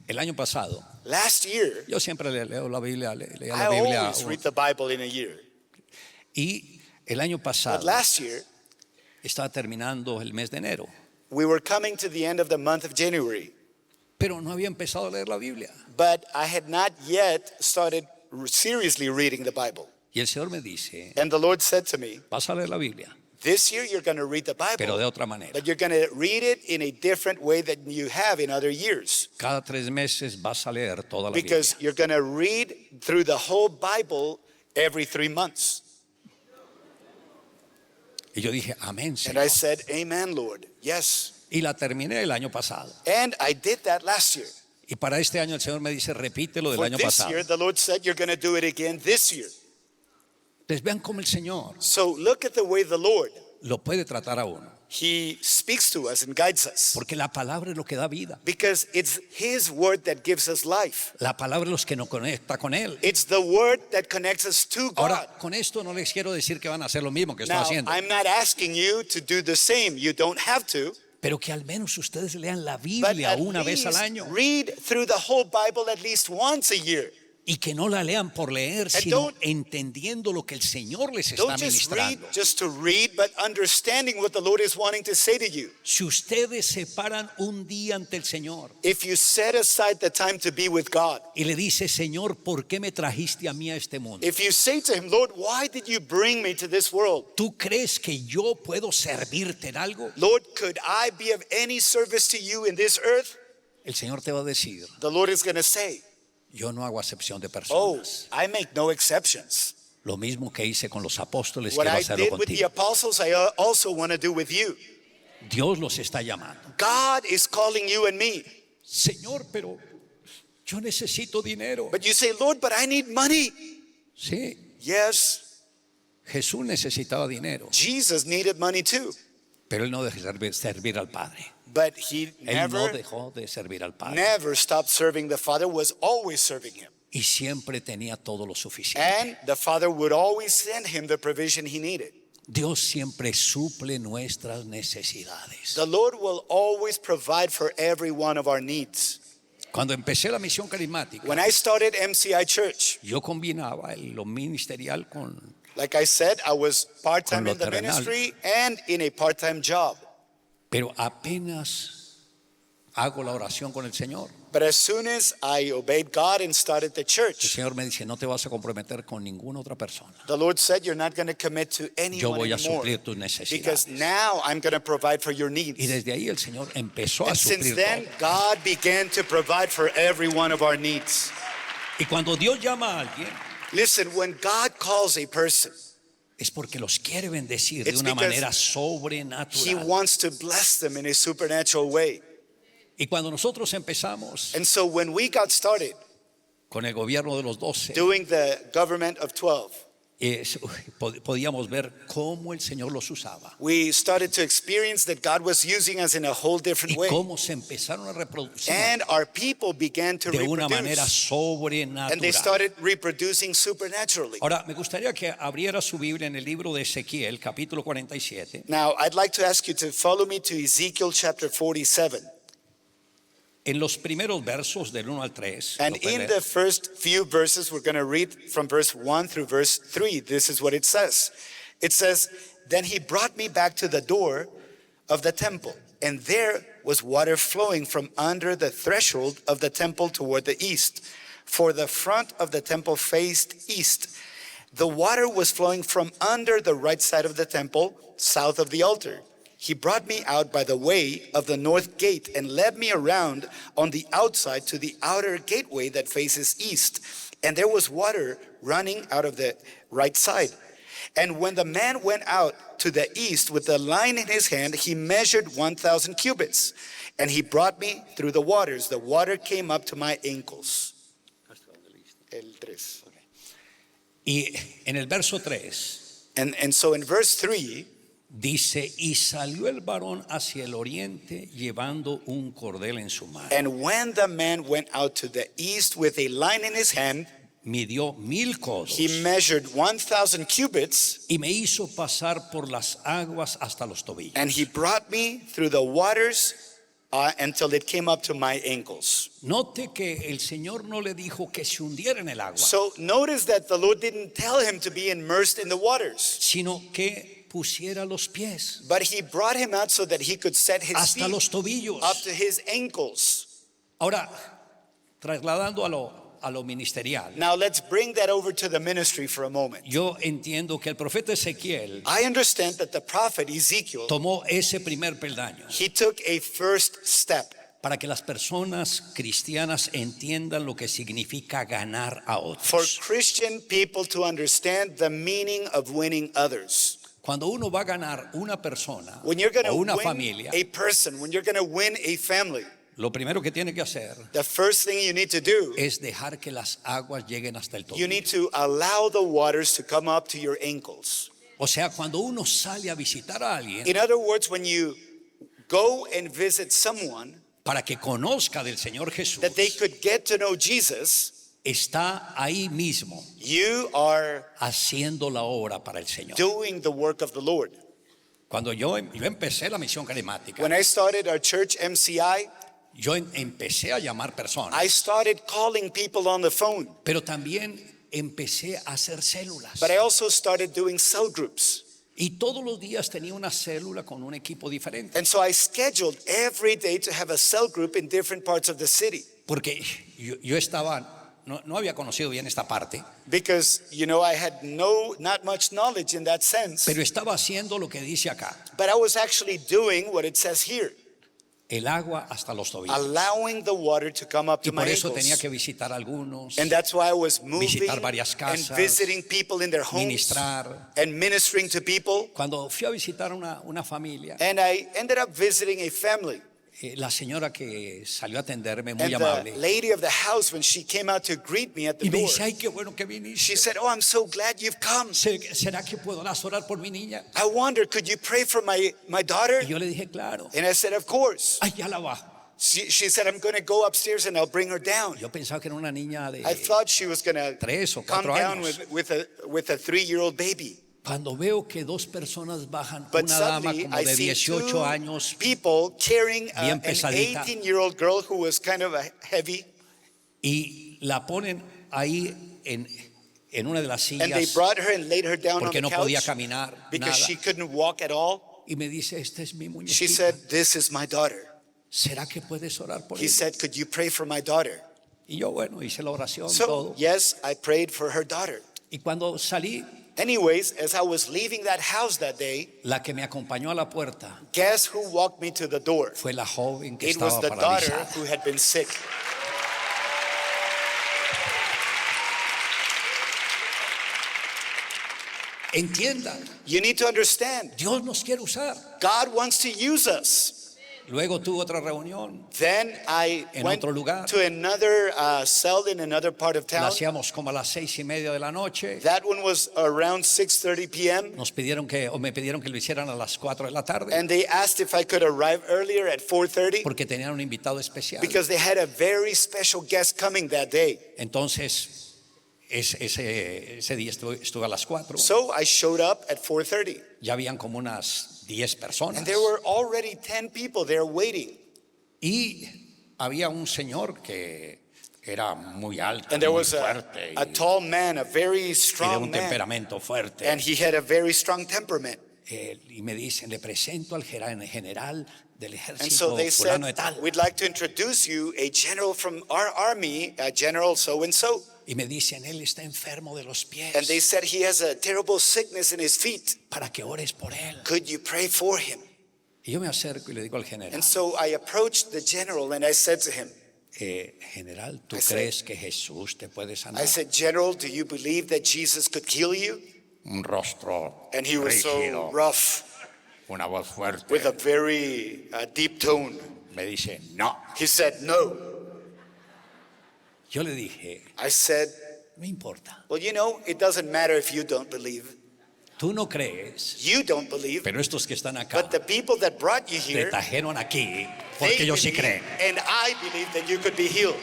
El año pasado, Last year, yo siempre leo la Biblia, leía I la Biblia. always read the Bible in a year. Y el año But pasado last year, estaba terminando el mes de enero, we were coming to the end of the month of January, pero no había empezado a leer la Biblia. but I had not yet started seriously reading the Bible. Y el Señor me dice, And the Lord said to me, vas a leer la Biblia, this year you're going to read the pero de Bible, otra manera. but you're going to read it in a different way than you have in other years. Cada 3 meses vas a leer toda la Because Biblia. you're going to read through the whole Bible every 3 months. Y yo dije, amén, And I Señor. said, amen, Lord. Yes. Y la terminé el año pasado. And I did that last year. Y para este año el Señor me dice, repítelo del For año this pasado. year, the Lord said, you're going to do it again this year. Entonces vean cómo el Señor So look at the way the Lord, lo puede tratar a uno. He speaks to us and guides us. Porque la palabra es lo que da vida. Because it's His word that gives us life. La palabra es lo que nos conecta con Él. It's the word that connects us to God. Ahora, con esto no les quiero decir que van a hacer lo mismo que estoy Now, haciendo. I'm not asking you to do the same. You don't have to. Pero que al menos ustedes lean la But Biblia at una vez al least año. read through the whole Bible at least once a year. Y que no la lean por leer, sino don't- entendiendo lo que el Señor les está Don't just read ministrando. just to read, but understanding what the Lord is wanting to say to you. Si ustedes se paran un día ante el Señor If you set aside the time to be with God, y le dice, Señor, ¿por qué me trajiste a mí a este mundo? if you say to Him, Lord, why did you bring me to this world? ¿Tú crees que yo puedo servirte en algo? Lord, could I be of any service to you in this earth? El Señor te va a decir, The Lord is going to say, yo no hago acepción de oh, personas. I make no exceptions. Lo mismo que hice con los apóstoles, What quiero I hacerlo did with the contigo. apostles, I also want to do with you. Dios los está llamando. God is calling you and me. Señor, pero yo necesito dinero. But you say, Lord, but I need money. Sí, Yes, Jesús necesitaba dinero, Jesus needed money too. pero él no dejó de servir al Padre. But he Él no never, dejó de servir al Padre. never stopped serving the Father, was always serving Him. Y siempre tenía todo lo suficiente. And the Father would always send him the provision he needed. Dios siempre suple nuestras necesidades. The Lord will always provide for every one of our needs. Cuando empecé la misión carismática, When I started MCI Church, yo combinaba lo ministerial con... like I said, I was part-time Con lo in the terrenal. ministry and in a part-time job. Pero apenas hago la oración con el Señor, But as soon as I obeyed God and started the el church, Señor me dice, no te vas a comprometer con ninguna otra persona. the Lord said, you're not going to commit to Yo anyone voy a anymore. suplir tus Because necesidades. now I'm going to provide for your Y needs. desde ahí el Señor empezó a And since suplir then, todo. God began to provide for every one of our needs. Y cuando Dios llama a alguien, Listen, when God calls a person, es porque los quiere bendecir de It's una because manera He sobrenatural. wants to bless them in a supernatural way. Y cuando nosotros empezamos And so when we got started con el gobierno de los 12, doing the government of 12, podíamos ver cómo el Señor los usaba we started to experience that God was using us in a whole different y way. cómo se empezaron a reproducir And our people began to de una manera reproduce. And they sobrenatural. started reproducing supernaturally. Ahora, me gustaría que abriera su Biblia en el libro de Ezequiel, capítulo 47. Now, I'd like to ask you to follow me to Ezekiel chapter 47. En los primeros versos del 1 al 3, And lo puede in leer. the first few verses, we're going to read from verse 1 through verse 3. This is what it says. It says, then he brought me back to the door of the temple, and there was water flowing from under the threshold of the temple toward the east. For the front of the temple faced east. The water was flowing from under the right side of the temple, south of the altar. He brought me out by the way of the north gate and led me around on the outside to the outer gateway that faces east. And there was water running out of the right side. And when the man went out to the east with the line in his hand, he measured 1,000 cubits. And he brought me through the waters. The water came up to my ankles. El 3. Y en el verso 3 And so in verse 3, dice, y salió el varón hacia el oriente llevando un cordel en su mano. and when the man went out to the east with a line in his hand, Midió 1,000 codos he measured 1,000 cubits, y me hizo pasar por las aguas hasta los tobillos. and he brought me through the waters until it came up to my ankles. Note que el Señor no le dijo que se hundiera en el agua, So notice that the Lord didn't tell him to be immersed in the waters, sino que pusiera los pies but he brought him out so that he could set his hasta feet los tobillos. up to his ankles. Ahora, trasladando a lo ministerial, Now let's bring that over to the ministry for a moment. yo entiendo que el profeta Ezequiel I understand that the prophet Ezekiel, tomó ese primer peldaño he took a first step para que las personas cristianas entiendan lo que significa ganar a for otros. Christian people to understand the meaning of winning others. Cuando uno va a ganar una persona When you're going o to una win familia, a person, when you're going to win a family, lo primero que tiene que hacer the first thing you need to do, es dejar que las aguas lleguen hasta el you tobillo. need to allow the waters to come up to your ankles. O sea, cuando uno sale a visitar a alguien In other words, when you go and visit someone, para que conozca del Señor Jesús, that they could get to know Jesus, está ahí mismo you are haciendo la obra para el Señor. doing the work of the Lord. Cuando yo empecé la misión carismática, When I started our church, MCI, yo empecé a llamar personas, I started calling people on the phone, pero también empecé a hacer células. but I also started doing cell groups. Y todos los días tenía una célula con un equipo diferente. And so I scheduled every day to have a cell group in different parts of the city. Porque yo estaba, no había conocido bien esta parte, Because, I had not much knowledge in that sense. pero estaba haciendo lo que dice acá, But I was actually doing what it says here, el agua hasta los tobillos. allowing the water to come up Y to my por eso tenía ankles. que visitar a algunos, And that's why I was moving visitar varias and casas, visiting people in their homes ministrar. and ministering to people. Cuando fui a visitar una familia, And I ended up visiting a family. la señora que salió a atenderme, muy And the amable, lady of the house, when she came out to greet me at the y me door, dice, ay, qué bueno que viniste. she said, "Oh, I'm so glad you've come. ¿Será que podrás orar por mi niña? I wonder, could you pray for my daughter?" Y yo le dije, claro. And I said, "Of course." Ay, ya la bajo. She said, "I'm going to go upstairs and I'll bring her down." Yo pensaba que era una niña I de thought she was going to 3 o come 4 down años. with a 3-year-old baby. Cuando veo que dos personas bajan, But una dama suddenly como I de see 18 two años, people carrying bien an pesadita. 18-year-old girl who was kind of heavy, y la ponen ahí en una de las and they sillas brought her and laid her down on porque the no podía couch caminar because nada. she couldn't walk at all. Y me dice, esta es mi She muñequita. said, "This is my daughter." ¿Será que puedes orar por He ella? said, "Could you pray for my daughter?" Y yo, bueno, hice la oración, So, todo. yes, I prayed for her daughter. Y cuando salí, Anyways, as I was leaving that house that day, la que me acompañó a la puerta guess who walked me to the door? fue la joven que It was estaba the daughter paralizada. who had been sick. Entienda, You need to understand, Dios nos quiere usar. God wants to use us. Luego tuve otra reunión, Then I En went otro lugar. to another cell in another part of la town. hacíamos como a las 6:30 de la noche. That one was around 6:30 p.m. Me pidieron que lo hicieran a las 4 de la tarde And they asked if I could arrive earlier at 4:30 porque tenían un invitado especial. because they had a very special guest coming that day. Entonces, ese día estuve a las 4. So I showed up at 4:30. Ya habían como unas 10 personas. And there were already 10 people there waiting. Y había un señor que era muy alto, And there muy was fuerte a tall man, a very y de strong un man. temperamento fuerte. And he had a very strong temperament. Y me dicen, le presento al general del And so ejército they said, fulano de tal. "We'd like to introduce you a general from our army, a general so and so." Y me dicen, él está enfermo de los pies. And they said he has a terrible sickness in his feet. Para que ores por él. Could you pray for him? Y yo me acerco y le digo al general, And so I approached the general and I said to him, general, ¿tú I said- crees que Jesús te puede sanar? I said, General, do you believe that Jesus could heal you? Un rostro And he was so rígido, rough una voz fuerte. with a very deep tone. Me dice, no. He said, no. Yo le dije, I said, no importa. well, you know, it doesn't matter if you don't believe. Tú no crees, You don't believe. pero estos que están acá But the people that brought you te here, trajeron aquí they porque ellos sí believe, creen. and I believe that you could be healed.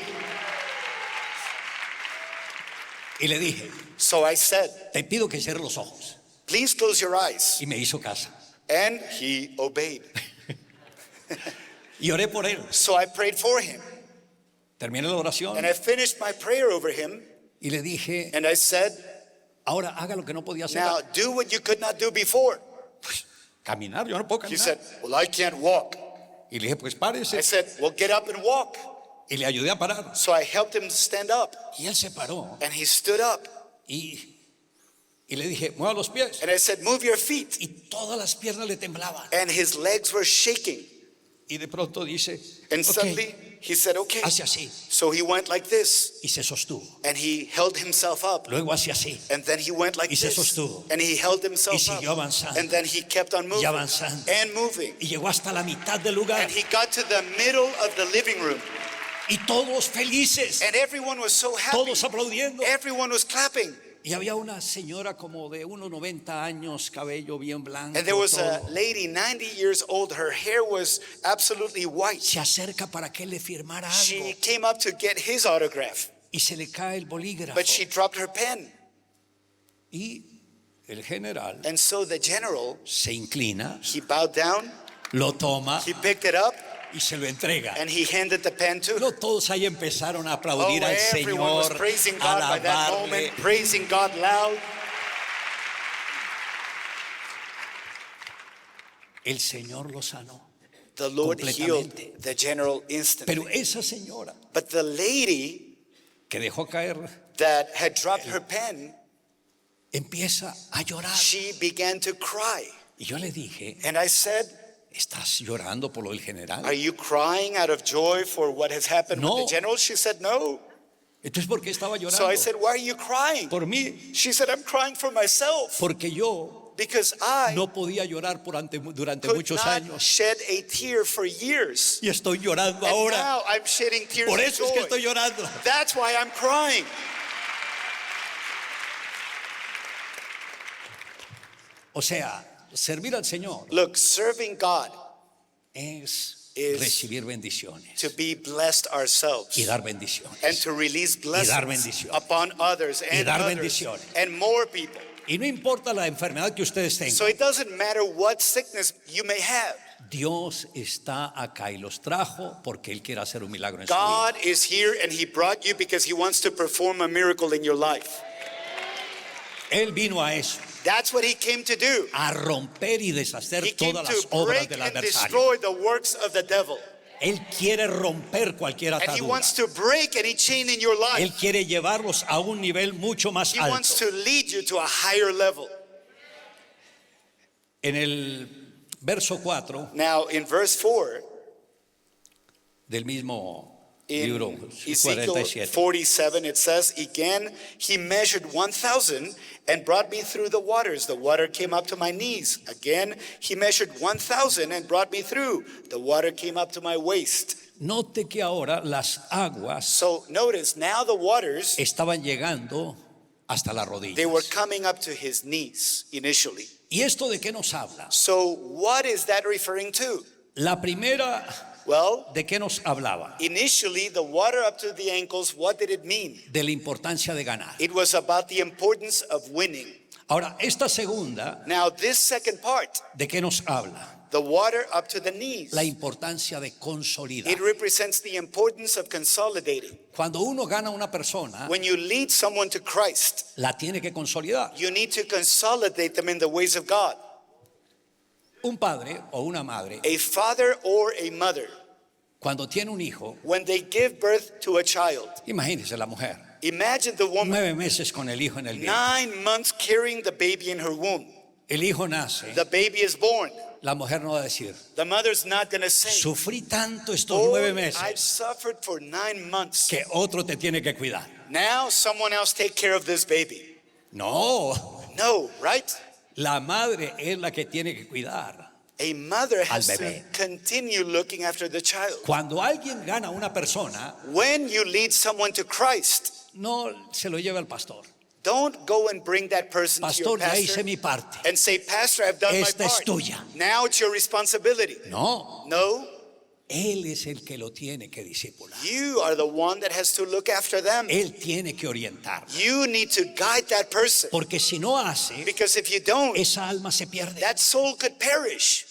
Y le dije, So I said, te pido que cierres los ojos. please close your eyes. Y me hizo caso. And he obeyed. Y oré por él. So I prayed for him. Terminé la oración And I finished my prayer over him. y le dije, And I said, ahora haga lo que no podía hacer. now do what you could not do before. Caminar, yo no puedo He caminar. said, well, I can't walk. Y le dije, pues I párese. said, well, get up and walk. Y le ayudé a parar. So I helped him stand up. Y él se paró. And he stood up. Y le dije, mueva los pies. And I said, move your feet. Y todas las piernas le temblaban. And his legs were shaking. Y de pronto dice, And ok, suddenly he said, okay. hace así. So he went like this. Y se sostuvo. And he held himself up. Luego hace así. And then he went like Y se this. sostuvo. And he held Y himself siguió up. avanzando. And then he kept on moving. Y avanzando. And moving. Y llegó hasta la mitad del lugar. And he got to the middle of the living room. Y todos felices. And everyone was so happy. Todos aplaudiendo. Everyone was clapping. Y había una señora como de unos 90 años, cabello bien blanco. And there was a todo. lady, 90 years old. Her hair was absolutely white. Se acerca para que le firmara She algo. came up to get his autograph, Y se le cae el bolígrafo. but she dropped her pen. Y el general And so the general, se inclina, he bowed down, lo toma he picked it up, y se lo entrega. and he handed the pen to her. No, todos ahí empezaron a Oh, aplaudir al everyone was Señor, praising God by that alabarle. moment, praising God loud. El Señor lo sanó. The Lord healed Completamente. the general instantly. Pero esa señora But the lady que dejó caer that had dropped her pen, empieza a llorar. she began to cry. Y yo le dije, And I said, ¿estás llorando por lo del general? are you crying out of joy for what has happened No. with the general? She said, no. Entonces, ¿por qué estaba llorando? So I said, why are you crying? Por mí, She said, I'm crying for myself porque yo because I no podía llorar durante could muchos not años. shed a tear for years. Y estoy llorando And ahora. now I'm shedding tears Por of eso es que estoy joy. llorando. That's why I'm crying. O sea, servir al Señor Look, serving God es Is recibir bendiciones to be blessed ourselves y dar bendiciones. and to release dar blessings bendiciones. upon others and dar others bendiciones. and more people. Y no importa la enfermedad que ustedes So tengan, it doesn't matter what sickness you may have. Dios está acá y los trajo porque Él quiere hacer un milagro en su vida. God is here and He brought you because He wants to perform a miracle in your life. Él vino a eso, That's what He came to do. a romper y deshacer He came todas las to obras break del and adversario. destroy the works of the devil. Él quiere romper cualquier And He atadura. wants to break any chain in your life. Él quiere llevarlos a un nivel mucho más He wants alto. to lead you to a higher level. En el verso 4 Now, in verse 4, del mismo in libro Ezekiel 47, 47, it says, again, He measured 1,000 and brought me through the waters. The water came up to my knees. Again, He measured 1,000 and brought me through. The water came up to my waist. note que ahora las aguas So notice, now the waters, estaban llegando hasta las they were rodillas. coming up to his knees initially. ¿Y esto de qué nos habla? So what is that referring to? La primera, Well, ¿de qué nos hablaba? initially, the water up to the ankles, what did it mean? De la importancia de ganar. It was about the importance of winning. Ahora, esta segunda, Now, this second part, ¿de qué nos habla? the water up to the knees, La importancia de consolidar. it represents the importance of consolidating. Cuando uno gana a una persona, When you lead someone to Christ, la tiene que consolidar. you need to consolidate them in the ways of God. Un padre o una madre, A father or a mother, cuando tiene un hijo, when they give birth to a child, imagínese la mujer, imagine the woman 9 meses con el hijo en el vientre. 9 months carrying the baby in her womb. el hijo nace, the baby is born, la mujer no va a decir, the mother's not going to say, sufrí tanto estos oh, 9 I've meses suffered for 9 months. que otro te tiene que cuidar. Now someone else take care of this baby. No, No, right? la madre es la que tiene que cuidar. A mother has Al to bebé. continue looking after the child. Cuando alguien gana a una persona, When you lead someone to Christ, no se lo lleva al pastor. don't go and bring that person to your Pastor, ya hice pastor mi parte. and say, Pastor, I've done Esta my es part. tuya. Now it's your responsibility. No, No, él es el que lo tiene que discipular. you are the one that has to look after them. Él tiene que orientar. You need to guide that person. Porque si no hace, Because if you don't, esa alma se pierde. that soul could perish.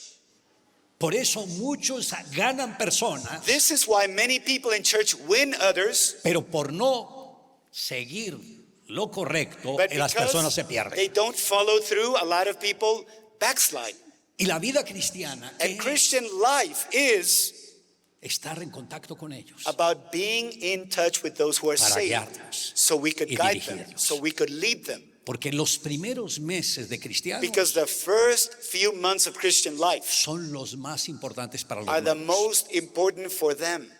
Por eso muchos ganan personas, This is why many people in church win others, pero por no seguir lo correcto, but las personas se because pierden. they don't follow through, a lot of people backslide. Y la vida cristiana And es Christian life is estar en contacto con ellos about being in touch with those who are para saved, guiarlos. so we could y guide them, dirigirlos. so we could lead them. Porque los primeros meses de cristianos Because the first few months of Christian life son los más importantes para los are the nuevos. most important for them.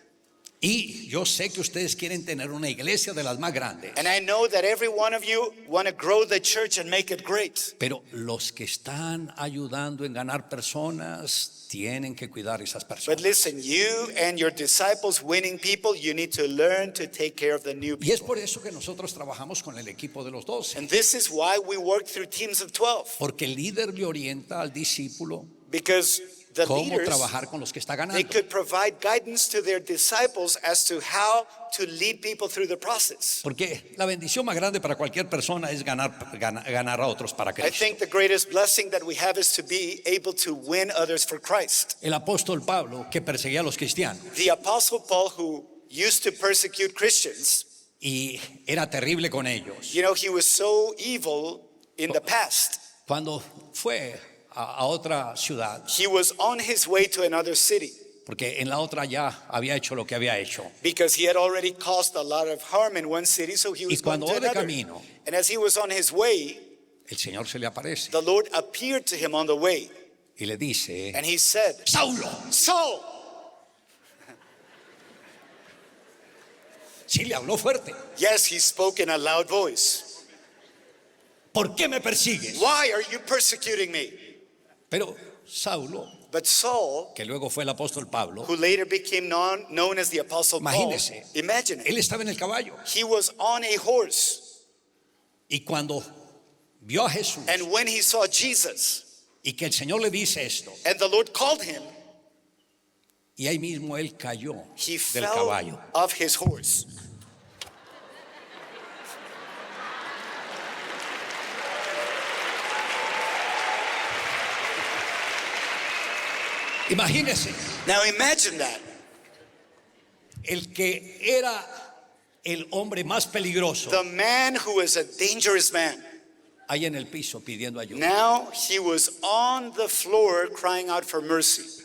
Y yo sé que ustedes quieren tener una iglesia de las más grandes, And I know that every one of you want to grow the church and make it great. pero los que están ayudando en ganar personas tienen que cuidar a esas But personas. listen, you and your disciples winning people, you need to learn to take care of the new Y es people. por eso que nosotros trabajamos con el equipo de los 12, And this is why we work through teams of 12. porque el líder le orienta al discípulo Because the cómo leaders, trabajar con los que está they ganando. could provide guidance to their disciples as to how to lead people through the process. Porque la bendición más grande para cualquier persona es ganar a otros para I Cristo. think the greatest blessing that we have is to be able to win others for Christ. El apóstol Pablo, que perseguía a los cristianos The Apostle Paul, who used to persecute Christians, y era terrible con ellos, you know, he was so evil in the past. cuando fue a otra ciudad, He was on his way to another city porque en la otra ya había hecho lo que había hecho. because he had already caused a lot of harm in one city, so he was going cuando to va de another. camino, And as he was on his way, el Señor se le aparece the Lord appeared to him on the way, y le dice, and he said, Saulo, Saul. sí le habló fuerte, Yes, he spoke in a loud voice. ¿por qué me persigues? Why are you persecuting me? Pero Saulo, But Saul, que luego fue el apóstol Pablo, who later became known as the Apostle Paul, imagínese, imagine it. él estaba en el caballo He was on a horse, y cuando vio a Jesús and when he saw Jesus, y que el Señor le dice esto, and the Lord called him, y ahí mismo él cayó he del fell caballo. off his horse. Imagínese, Now imagine that. el que era el hombre más peligroso, The man who was a dangerous man, ahí en el piso pidiendo ayuda. now he was on the floor crying out for mercy.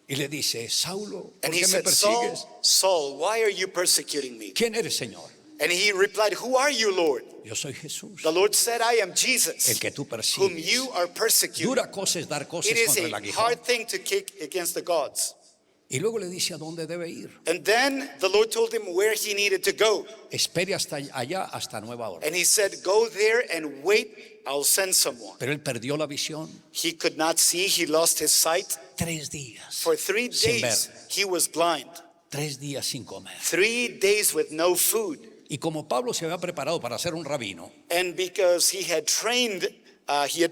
Y le dice, Saulo, ¿por And he qué me said, persigues? Saul, Saul, why are you persecuting me? ¿Quién eres, Señor? And he replied, who are you, Lord? Yo soy Jesús, The Lord said, I am el Jesus, que tú whom persigues. you are persecuting. Dura cosa es dar cosas It is contra el a aguijón. hard thing to kick against the gods. Y luego le dice a dónde debe ir. And then the Lord told him where he needed to go. Espere hasta allá, hasta nueva orden. And he said, go there and wait, I'll send someone. Pero él perdió la visión. He could not see, he lost his sight. 3 días. For 3 Sin days, ver. he was blind. 3 días sin comer. 3 days with no food. Y como Pablo se había preparado para ser un rabino, And because he had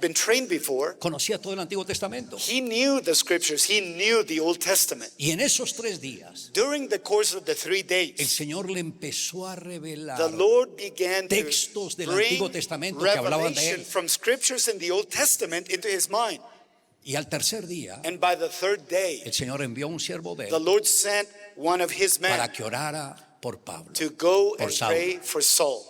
been trained before, conocía todo el Antiguo Testamento. he knew the scriptures, he knew the Old Testament. Y en esos 3 días, During the course of the 3 el days, Señor le empezó a revelar the Lord began to textos del bring Antiguo Testamento que hablaban de revelation él. from scriptures in the Old Testament into his mind. Y al tercer día, And by the 3rd day, el Señor envió un siervo de the él Lord sent one of his men para que orara por Pablo. to go por and Saulo. pray for Saul.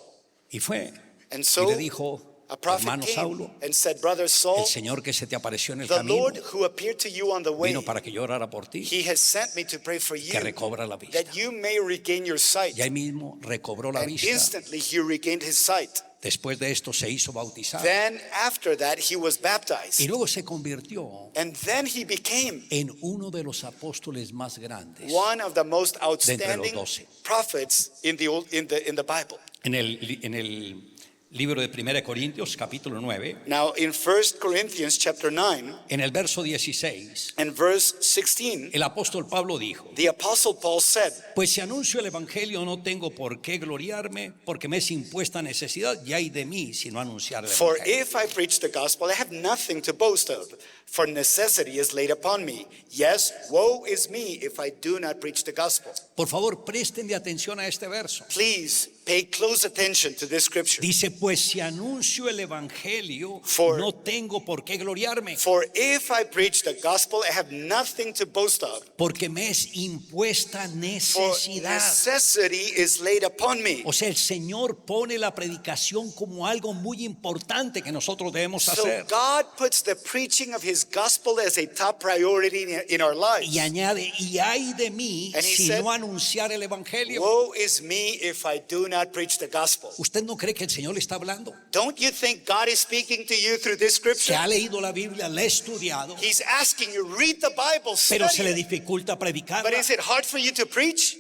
Y fue, And y so le dijo, a prophet hermano came Saulo, and said, Brother Saul, el Señor que se te apareció en el the camino Lord who appeared to you on the way, vino para que yo orara por ti, he has sent me to pray for you, que recobra la vista. that you may regain your sight. Y ahí mismo recobró la And vista instantly he regained his sight. Después de esto se hizo bautizar. Then after that, he was Y baptized. luego se convirtió And then he became en uno de los apóstoles más grandes. one of the most De entre los outstanding 12. prophets in the Bible. En el libro de 1 Corintios, capítulo 9, Now in 1 Corinthians chapter 9 en el verso 16, and verse 16, el apóstol Pablo dijo: the apostle Paul said, pues si anuncio el evangelio no tengo por qué gloriarme, porque me es impuesta necesidad, y ay de mí si no anunciar el "For evangelio. if I preach the gospel, I have nothing to boast of, for necessity is laid upon me. Yes, woe is me if I do not preach the gospel." Por favor, presten de atención a este verso. Please pay close attention to this scripture. Dice: pues si anuncio el evangelio For- no tengo por qué gloriarme, "For if I preach the gospel, I have nothing to boast of, porque me es impuesta for necesidad. necessity is laid upon me." O sea, el Señor pone la predicación como algo muy importante que nosotros debemos So hacer. God puts the preaching of his gospel as a top priority in our lives. Y añade: y ay de mí And he si said, no anunciar el evangelio. "Woe is me if I do not preach the gospel." ¿Usted no cree que el Señor le está hablando? Don't you think God is speaking to you through this Se scripture? ha leído la Biblia, la ha estudiado, He's asking you, read the Bible, pero se le study it. dificulta predicarla. But is it hard for you to preach?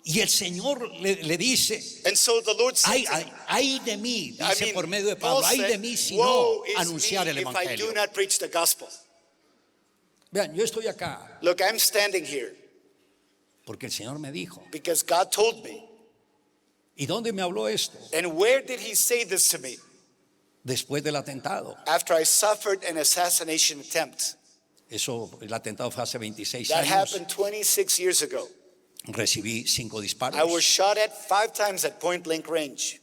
Y el Señor le dice: And so the Lord said, ay de mí, I dice mean, por medio de Paul Pablo, ay de said, mí si "Woe no is anunciar me el if I do evangelio. not preach the gospel." Vean, yo estoy acá Look, I'm standing here porque el Señor me dijo. because God told me. ¿Y dónde me habló esto? And where did he say this to me? Después del atentado. After I suffered an assassination attempt. Eso, el atentado fue hace 26 That años. happened 26 years ago. Recibí 5 disparos. I was shot at 5 times at point blank range.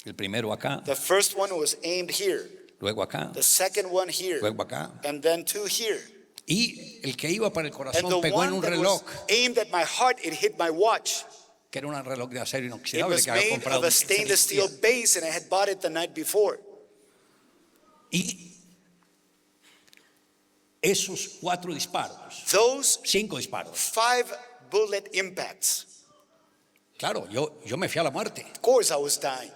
El primero acá, The first one was aimed here, luego acá, the second one here, luego acá. and then 2 here. Y el que iba para el And corazón the pegó en one un that reloj, was aimed at my heart, it hit my watch. que era un reloj de acero It inoxidable was que había made comprado of a ese stainless mismo steel día. base, and I had bought it the night before. Y esos 4 disparos, Those 5 disparos. 5 bullet impacts. Claro, yo me fui a la muerte. Of course, I was dying.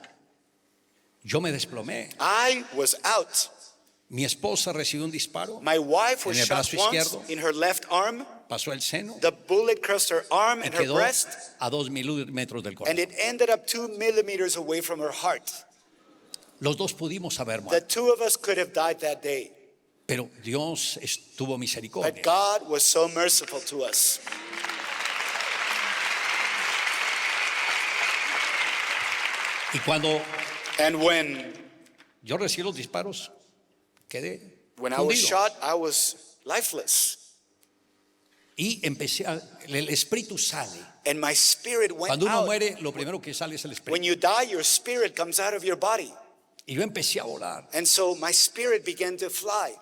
Yo me desplomé. I was out. Mi esposa recibió un disparo, My wife was En el shot brazo once izquierdo. in her left arm. pasó el seno The bullet crossed her arm y and her quedó breast, a 2 milímetros del and corazón. it ended up 2 millimeters away from her heart. Los dos pudimos haber The muerto, two of us could have died that day, pero Dios tuvo but misericordia. God was so merciful to us. Y cuando And when yo recibí los disparos, quedé I was fundido. shot, I was lifeless. Y el espíritu sale. And my spirit went Cuando uno out. muere, lo primero que sale es el When espíritu. you die, your spirit comes out of your body. Y yo empecé a volar. And so my spirit began to fly.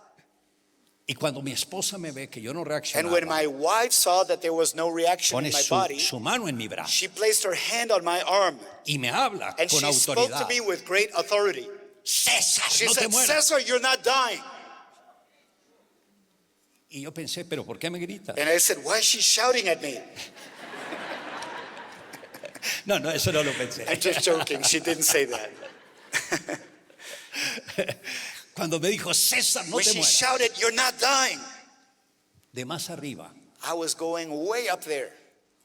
Y cuando mi esposa me ve que yo no And when reaccionaba, my wife saw that there was no reaction pone in my body, su mano en mi brazo she placed her hand on my arm y me habla and con she spoke to autoridad. me with great authority. César, She no te said, mueras. "Cesar, you're not dying." Y yo pensé, pero ¿por qué me grita? And I said, "Why is she shouting at me?" No, eso no lo pensé. I'm just joking. She didn't say that. Cuando me dijo, César, no When te she mueras. shouted, "You're not dying," De más arriba, I was going way up there.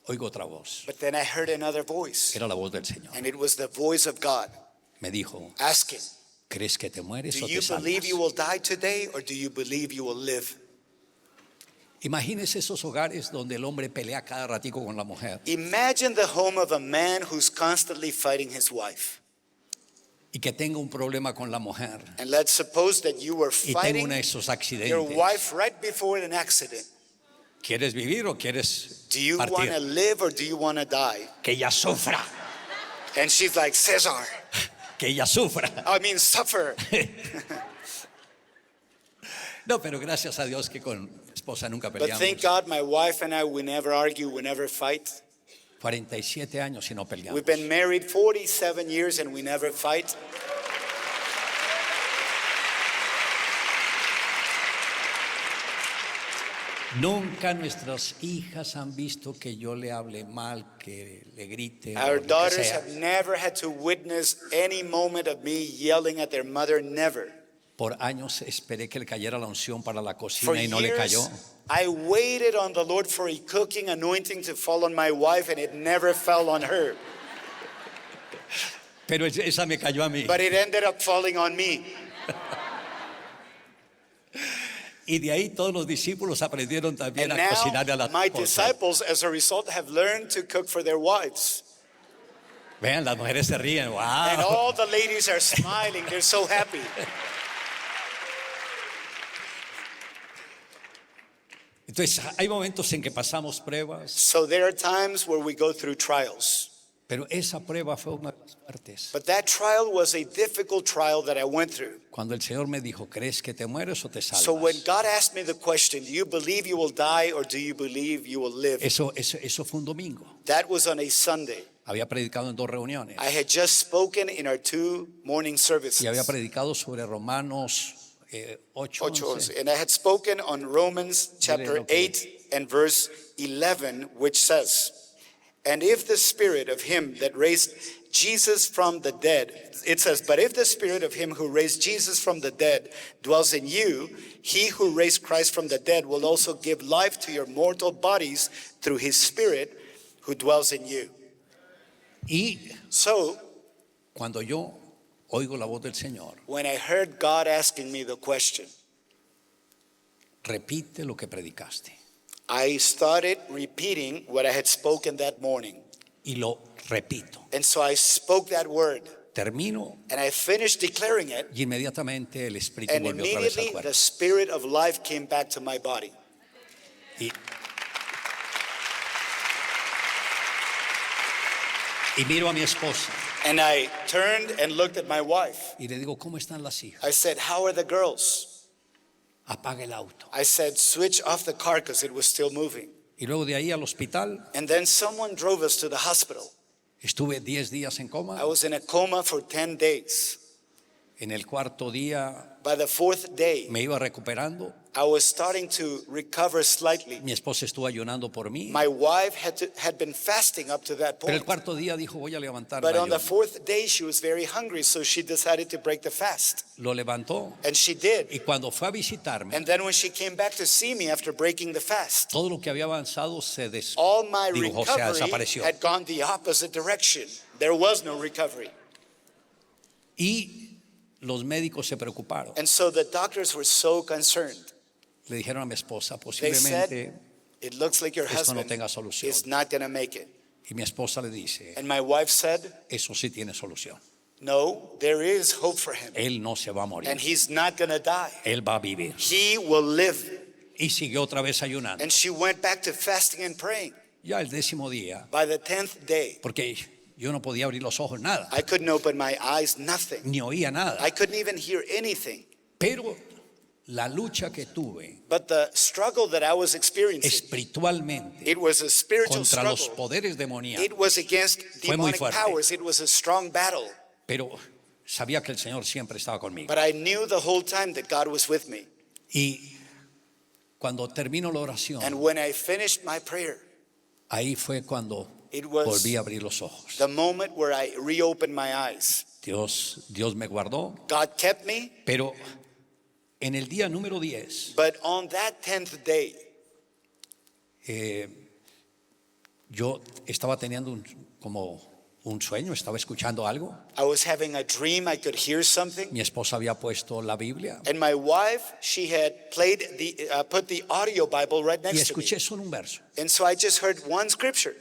oigo otra voz. But then I heard another voice, Era la voz del Señor. and it was the voice of God Me dijo, asking, ¿crees que te mueres "Do o you te believe salvas? you will die today, or do you believe you will live?" Imagínese esos hogares donde el hombre pelea cada ratico con la mujer Imagine the home of a man who's constantly fighting his wife. y que tenga un problema con la mujer And let's suppose that you were y tenga fighting uno de esos your accidentes. wife right before an accident. ¿Quieres vivir o quieres Do you want to partir? live or do you want to die? Que ella sufra, And she's like, "Cesar, que ella sufra. I mean suffer." No, pero gracias a Dios que con mi esposa nunca But peleamos. thank God my wife and I, we never argue, we never fight. 47 años y no peleamos. We've been married 47 years and we never fight. Nunca nuestras hijas han visto que yo le hable mal, que le grite o Our lo que daughters sea. have never had to witness any moment of me yelling at their mother, never. Por años esperé que le cayera la unción para la For cocina y no le cayó. years, I waited on the Lord for a cooking anointing to fall on my wife, and it never fell on her. Pero esa me cayó a mí. But it ended up falling on me. Y de ahí todos los discípulos aprendieron también And a cocinarle a now las my esposas. disciples, as a result, have learned to cook for their wives. Vean, las mujeres se ríen. And Wow. all the ladies are smiling. They're so happy. Entonces hay momentos en que pasamos pruebas, So there are times where we go through trials. pero esa prueba fue una de las fuertes. But that trial was a difficult trial that I went through. Cuando el Señor me dijo, ¿crees que te mueres o te So when salvas? God asked me the question, do you believe you will die or do you believe you will live? Eso fue un domingo. That was on a Sunday. Había predicado en 2 reuniones I had just spoken in our 2 morning services. y había predicado sobre Romanos 8, 11. And I had spoken on Romans chapter 8 and verse 11, which says, and if the spirit of him that raised Jesus from the dead, it says, but if the spirit of him who raised Jesus from the dead dwells in you, he who raised Christ from the dead will also give life to your mortal bodies through his spirit who dwells in you. Y So cuando yo oigo la voz del Señor, when I heard God asking me the question, repite lo que predicaste. I started repeating what I had spoken that morning. Y lo repito. And so I spoke that word Termino and I finished declaring it, y inmediatamente el Espíritu and volvió otra vez al immediately cuerpo. the spirit of life came back to my body. Y miro a mi esposa And I turned and looked at my wife. y le digo, ¿cómo están las hijas? I said, how are the girls? Apaga el auto. I said, switch off the car because it was still moving. Y luego de ahí al hospital, And then someone drove us to the hospital. estuve 10 días en I coma. was in a coma for 10 days. En el cuarto día By the 4th day, me iba recuperando. I was starting to recover slightly. Mi esposa estuvo ayunando por mí. My wife had been fasting up to that Pero el point. cuarto día dijo, voy a levantar But el on the ayuno. 4th day, she was very hungry, so she decided to break the fast. Lo levantó. And she did. Y cuando fue a visitarme, And then when she came back to see me after breaking the fast, todo lo que había avanzado se all my Digo, o sea, recovery desapareció. had gone the opposite direction. There was no recovery. Y los médicos se preocuparon. And so the doctors were so concerned. Le dijeron a mi esposa, They said, posiblemente, it looks like your esto no husband tenga solución. is not going to make it. Y mi esposa le dice, And my wife said, eso sí tiene solución. no, there is hope for him. Él no se va a morir. And he's not going to die. Él va a vivir. He will live. Y siguió otra vez ayunando. And she went back to fasting and praying. Ya el 10º día, By the 10th day, porque yo no podía abrir los ojos, nada, I couldn't open my eyes, nothing. ni oía nada. I couldn't even hear anything. Pero la lucha que tuve But the struggle that I was experiencing, espiritualmente it was a spiritual contra los struggle. poderes demoníacos, It was against Fue muy demonic fuerte. powers. It was a strong battle. pero sabía que el Señor siempre estaba conmigo. But I knew the whole time that God was with me. Y cuando termino la oración, And when I finished my prayer, ahí fue cuando it was volví a abrir los ojos. the moment where I reopened my eyes. Dios me guardó, God kept me, pero en el día número 10, but on that 10th day, yo estaba teniendo como un sueño, estaba escuchando algo. I was having a dream. I could hear something. Mi esposa había puesto la Biblia And my wife, she had put the audio Bible right y next to me. escuché solo un verso. And so I just heard one scripture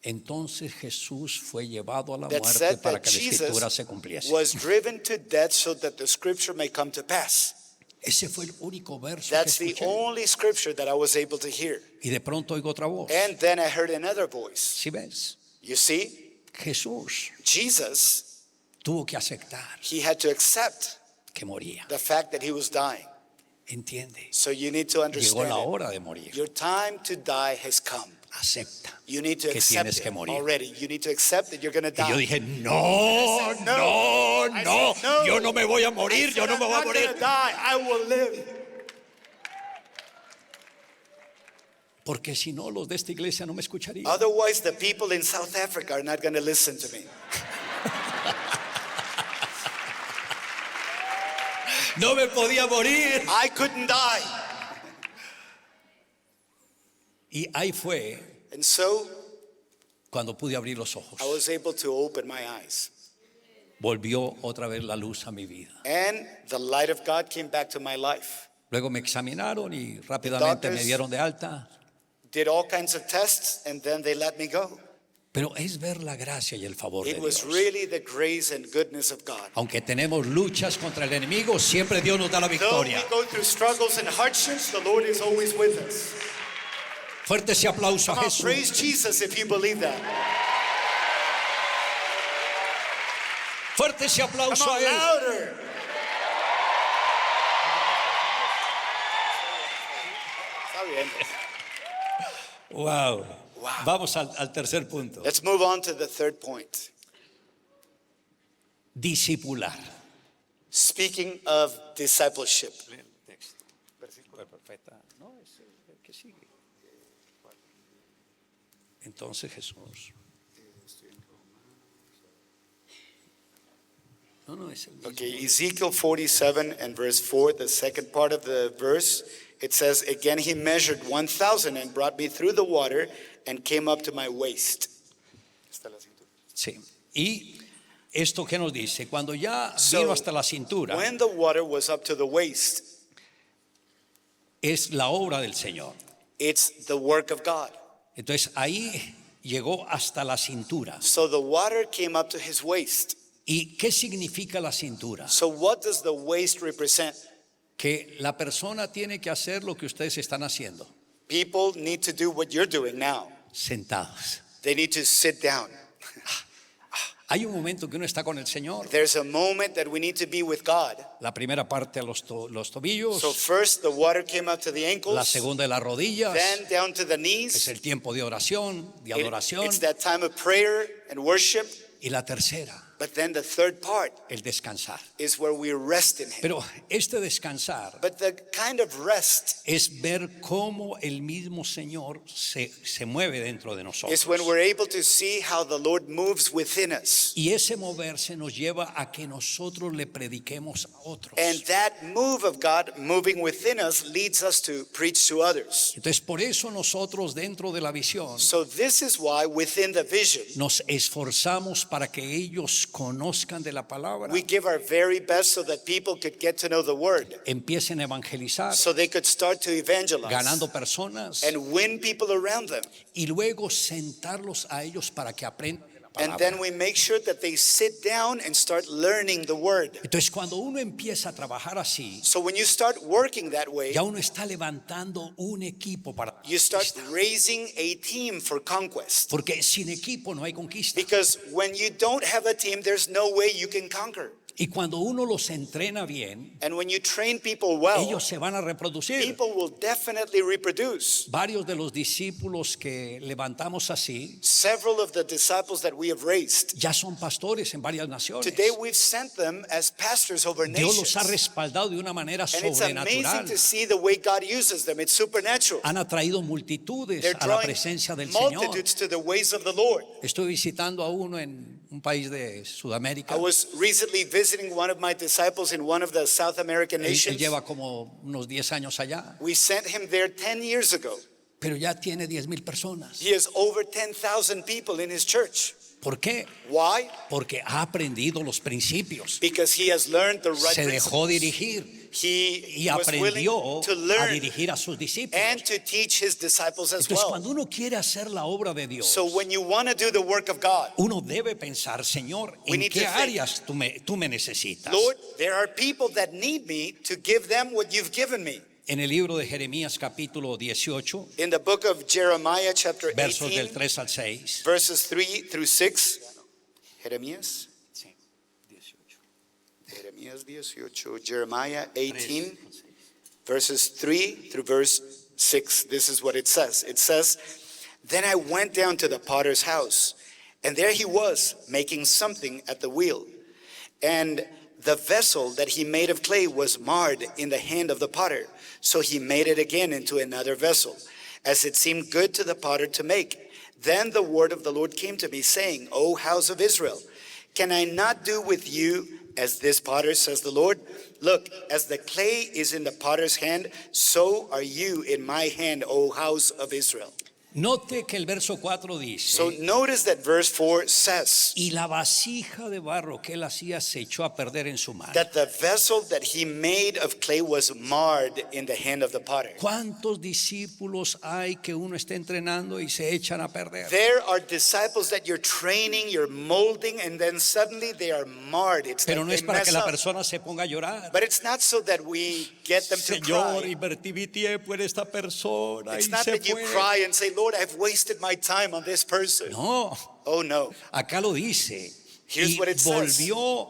Entonces Jesús fue llevado a la that muerte said para that que la escritura Jesus se cumpliese. was driven to death so that the scripture may come to pass. Ese fue el único verso That's que the escuché. only scripture that I was able to hear. Y de pronto oigo otra voz. And then I heard another voice. ¿Sí ves? You see, Jesús Jesus, tuvo que aceptar he had to accept que moría. the fact that he was dying. ¿Entiende? So you need to Llegó understand la it. hora de morir. Your time to die has come. Acepta. You need to Que accept tienes que it morir. already. You need to accept that you're going to Y yo die. dije, no, said, no, I no, said, no. yo no me voy a I morir, yo said, no me I'm voy a not morir. gonna die. I will live. Porque si no, los de esta iglesia no me escucharían. Otherwise, the people in South Africa are not going to listen to me. No me podía morir. I couldn't die. Y ahí fue And so cuando pude abrir los ojos. I was able to open my eyes. Volvió otra vez la luz a mi vida. And the light of God came back to my life. Luego me examinaron y rápidamente me doctors- dieron de alta. Did all kinds of tests, and then they let me go. Pero es ver la gracia y el favor de It was Dios. really the grace and goodness of God. Aunque tenemos luchas contra el enemigo, siempre Dios nos da la Though we victoria. go through struggles and hardships, the Lord is always with us. Fuerte ese aplauso a Come on, Jesús. praise Jesus if you believe that. Fuerte ese Come aplauso a on, Él. louder. Está bien. Wow. Wow. Vamos al tercer punto. Let's move on to the third point. Discipular. Speaking of discipleship. Entonces Jesús. No, es el mismo. Okay, Ezekiel 47 and verse 4, the second part of the verse, it says, again he measured 1,000 and brought me through the water and came up to my waist. Sí. Y esto que nos dice, cuando ya So, vino hasta la cintura, When the water was up to the waist, es la obra del Señor. it's the work of God. Entonces ahí llegó hasta la cintura. So the water came up to his waist. ¿Y qué significa la cintura? So what does the waist represent? Que la persona tiene que hacer lo que ustedes están haciendo, People need to do what you're doing now. sentados. They need to sit down. Hay un momento que uno está con el Señor, There's a moment that we need to be with God. la primera parte a los tobillos, So first the water came up to the la ankles, segunda de las rodillas, then down to the es knees. el tiempo de oración, de adoración, It's that time of prayer and worship. y la tercera, But then the third part el descansar. is where we rest in Him. Pero este descansar But the kind of rest es ver cómo el mismo Señor se mueve dentro de nosotros. is when we're able to see how the Lord moves within us. Y ese moverse nos lleva a que nosotros le prediquemos a otros. And that move of God moving within us leads us to preach to others. Entonces por eso nosotros dentro de la visión So this is why within the vision, nos esforzamos para que ellos conozcan de la palabra, we give our very best so that people could get to know the word, empiecen a evangelizar, so they could start to evangelize ganando personas, and win people around them. y luego sentarlos a ellos para que aprendan de la And palabra. then we make sure that they sit down and start learning the word. Entonces cuando uno empieza a trabajar así, So when you start working that way, ya uno está levantando un equipo para you start conquista. raising a team for conquest. Porque sin equipo no hay conquista. Because when you don't have a team, there's no way you can conquer. Y cuando uno los entrena bien, And when you train people well, ellos se van a reproducir. people will definitely reproduce. Varios de los discípulos que levantamos así Several of the disciples that we have raised, ya son pastores en varias naciones. today we've sent them as pastors over Dios los ha nations. respaldado de una manera And it's amazing sobrenatural. to see the way God uses them. It's supernatural. Han atraído multitudes They're a la drawing presencia del Señor. multitudes to the ways of the Lord. Estoy visitando a uno en un país de Sudamérica. I was recently visiting one of my disciples in one of the South American Él nations. lleva como unos 10 años allá, We sent him there 10 years ago. pero ya tiene 10,000 personas. He has over 10,000 people in his church. ¿Por qué? Why? Porque ha aprendido los principios. Because he has learned the right Se dejó principles. dirigir He y was willing aprendió to a learn dirigir a sus discípulos. and to teach his disciples as Entonces, well. cuando uno quiere hacer la obra de Dios, So when you want to do the work of God, uno debe pensar, Señor, We ¿en need qué to think, áreas tú me necesitas? Lord, there are people that need me to give them what you've given me. En el libro de Jeremías capítulo 18, In the book of Jeremiah chapter versos del 18, 3 al 6. verses 3 through 6. Jeremías? Jeremías 18, Jeremiah 18, verses 3 through verse 6. This is what it says. It says, "Then I went down to the potter's house, and there he was, making something at the wheel. And the vessel that he made of clay was marred in the hand of the potter. So he made it again into another vessel. as it seemed good to the potter to make. Then the word of the Lord came to me, saying, O house of Israel, can I not do with you as this potter, says the Lord? Look, as the clay is in the potter's hand, so are you in my hand, O house of Israel. Note que el verso 4 dice, So notice that verse 4 says y la vasija de barro que él hacía se echó a perder en su mano. that the vessel that he made of clay was marred in the hand of the potter. ¿Cuántos discípulos hay que uno está entrenando y se echan a perder? There are disciples that you're training, you're molding, and then suddenly they are marred. It's Pero like no es they para mess que la up. persona se ponga a llorar. But it's not so that we get them to Señor, cry. invertí mi tiempo en esta persona It's y not se that you fue. cry and say, Lord, I've wasted my time on this person. No, Oh no. acá lo dice. Here's Y what it says. volvió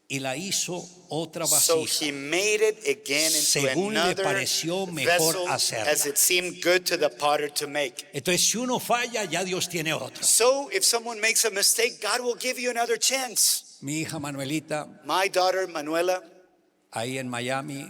y la hizo otra So vasija. he made it again into Según le another pareció mejor vessel hacerla. as it seemed good to the potter to make. Entonces, si uno falla, ya Dios tiene otro. So if someone makes a mistake, God will give you another chance. Mi hija Manuelita, My daughter Manuela, ahí en Miami,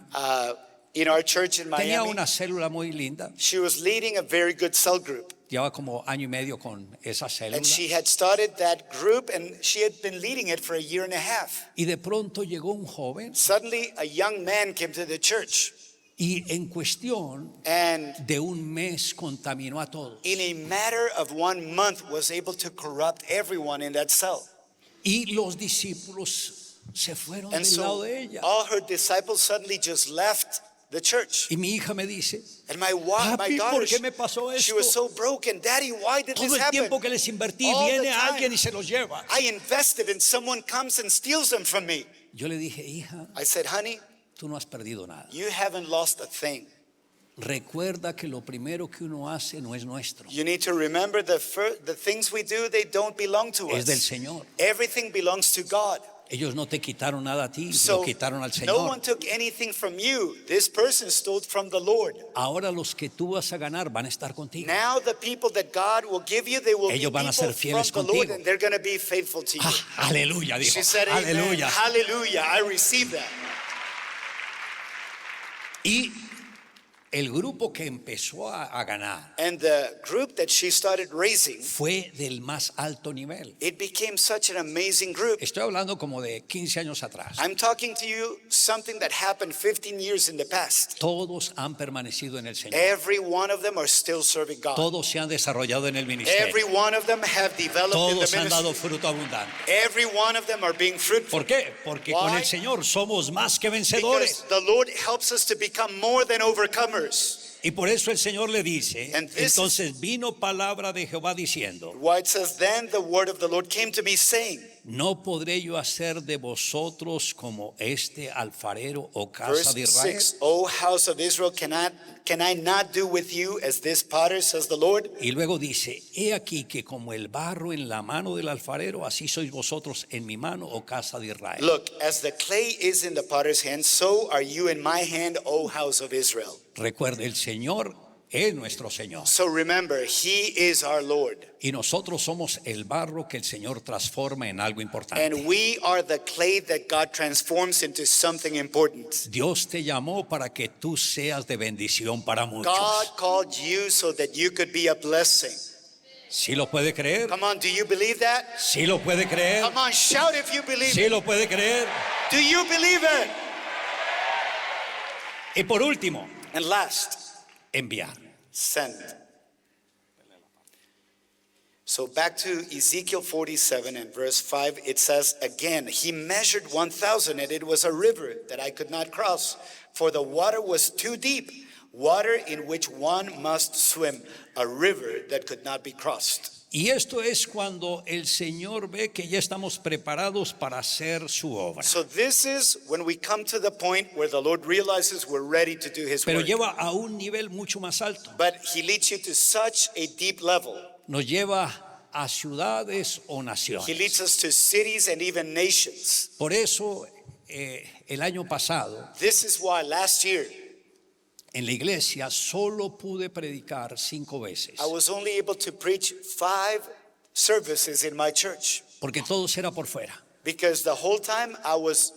in our church in tenía Miami, una célula muy linda. she was leading a very good cell group. Llevaba como año y medio con esa célula. And she had started that group and she had been leading it for a year and a half. Y de pronto llegó un joven Suddenly, a young man came to the church y en cuestión and de un mes contaminó a todos. in a matter of 1 month was able to corrupt everyone in that cell. Y los discípulos se fueron And del lado so de ella. all her disciples suddenly just left the church. Y mi hija me dice, And my papi, daughter, ¿por qué me pasó she esto? was so broken. Daddy, why did Todo this el happen? tiempo que les invertí, All the viene time. alguien y se los lleva. I invested and someone comes and steals them from me. Yo le dije, hija, I said, honey, tú no has perdido nada. you haven't lost a thing. Recuerda que lo primero que uno hace no es nuestro, You need to remember the things we do, they don't belong to es del us. Señor. Everything belongs to God. Ellos no te quitaron nada a ti, So lo quitaron al no one Señor. took anything from you. This person stole from the Lord. Ahora los que tú vas a ganar van a estar contigo. Now the people that God will give you, they will be Ellos van a ser people fieles from the Lord, contigo. and they're going to be faithful to you. Ah, aleluya, dijo. She said, amen. Aleluya. Hallelujah. I receive that. Y el grupo que empezó a ganar And the group that she started raising, fue del más alto nivel. it became such an amazing group. Estoy hablando como de 15 años atrás. I'm talking to you something that happened 15 years in the past. Todos han permanecido en el Señor. Every one of them are still serving God. Todos se han desarrollado en el Every ministerio. one of them have developed in Todos the han dado ministry. fruto abundante. Every one of them are being fruitful. ¿Por qué? Porque con Why? el Señor somos más que vencedores. Because the Lord helps us to become more than overcomers. Y por eso el Señor le dice, And this entonces vino palabra de Jehová diciendo, Why it says, then the word of the Lord came to me saying, no podré yo hacer de vosotros como este alfarero o casa verse de Israel. 6, O house of Israel, can I not do with you as this potter, says the Lord? Y luego dice, he aquí que como el barro en la mano del alfarero, así sois vosotros en mi mano, o casa de Israel. Look, as the clay is in the potter's hand, so are you in my hand, O house of Israel. Recuerde, el Señor es nuestro Señor. So remember, he is our Lord. Y nosotros somos el barro que el Señor transforma en algo importante. And we are the clay that God transforms into something important. Dios te llamó para que tú seas de bendición para muchos. God called you so that you could be a blessing. ¿Sí lo puede creer? Come on, do you believe that? ¿Sí lo puede creer? Come on, shout if you believe ¿Sí it. lo puede creer? Do you believe it? Y por último, And last, enviar. send. So back to Ezekiel 47 and verse 5, it says again, he measured 1,000 and it was a river that I could not cross, for the water was too deep, water in which one must swim, a river that could not be crossed. Y esto es cuando el Señor ve que ya estamos preparados para hacer su obra. So this is when we come to the point where the Lord realizes we're ready to do his Pero work. lleva a un nivel mucho más alto. But he leads you to such a deep level. Nos lleva a ciudades o He naciones. leads us to cities and even nations. Por eso el año pasado This is why last year en la iglesia solo pude predicar 5 veces. I was only able to preach 5 services in my church Porque todo era por fuera. because the whole time I was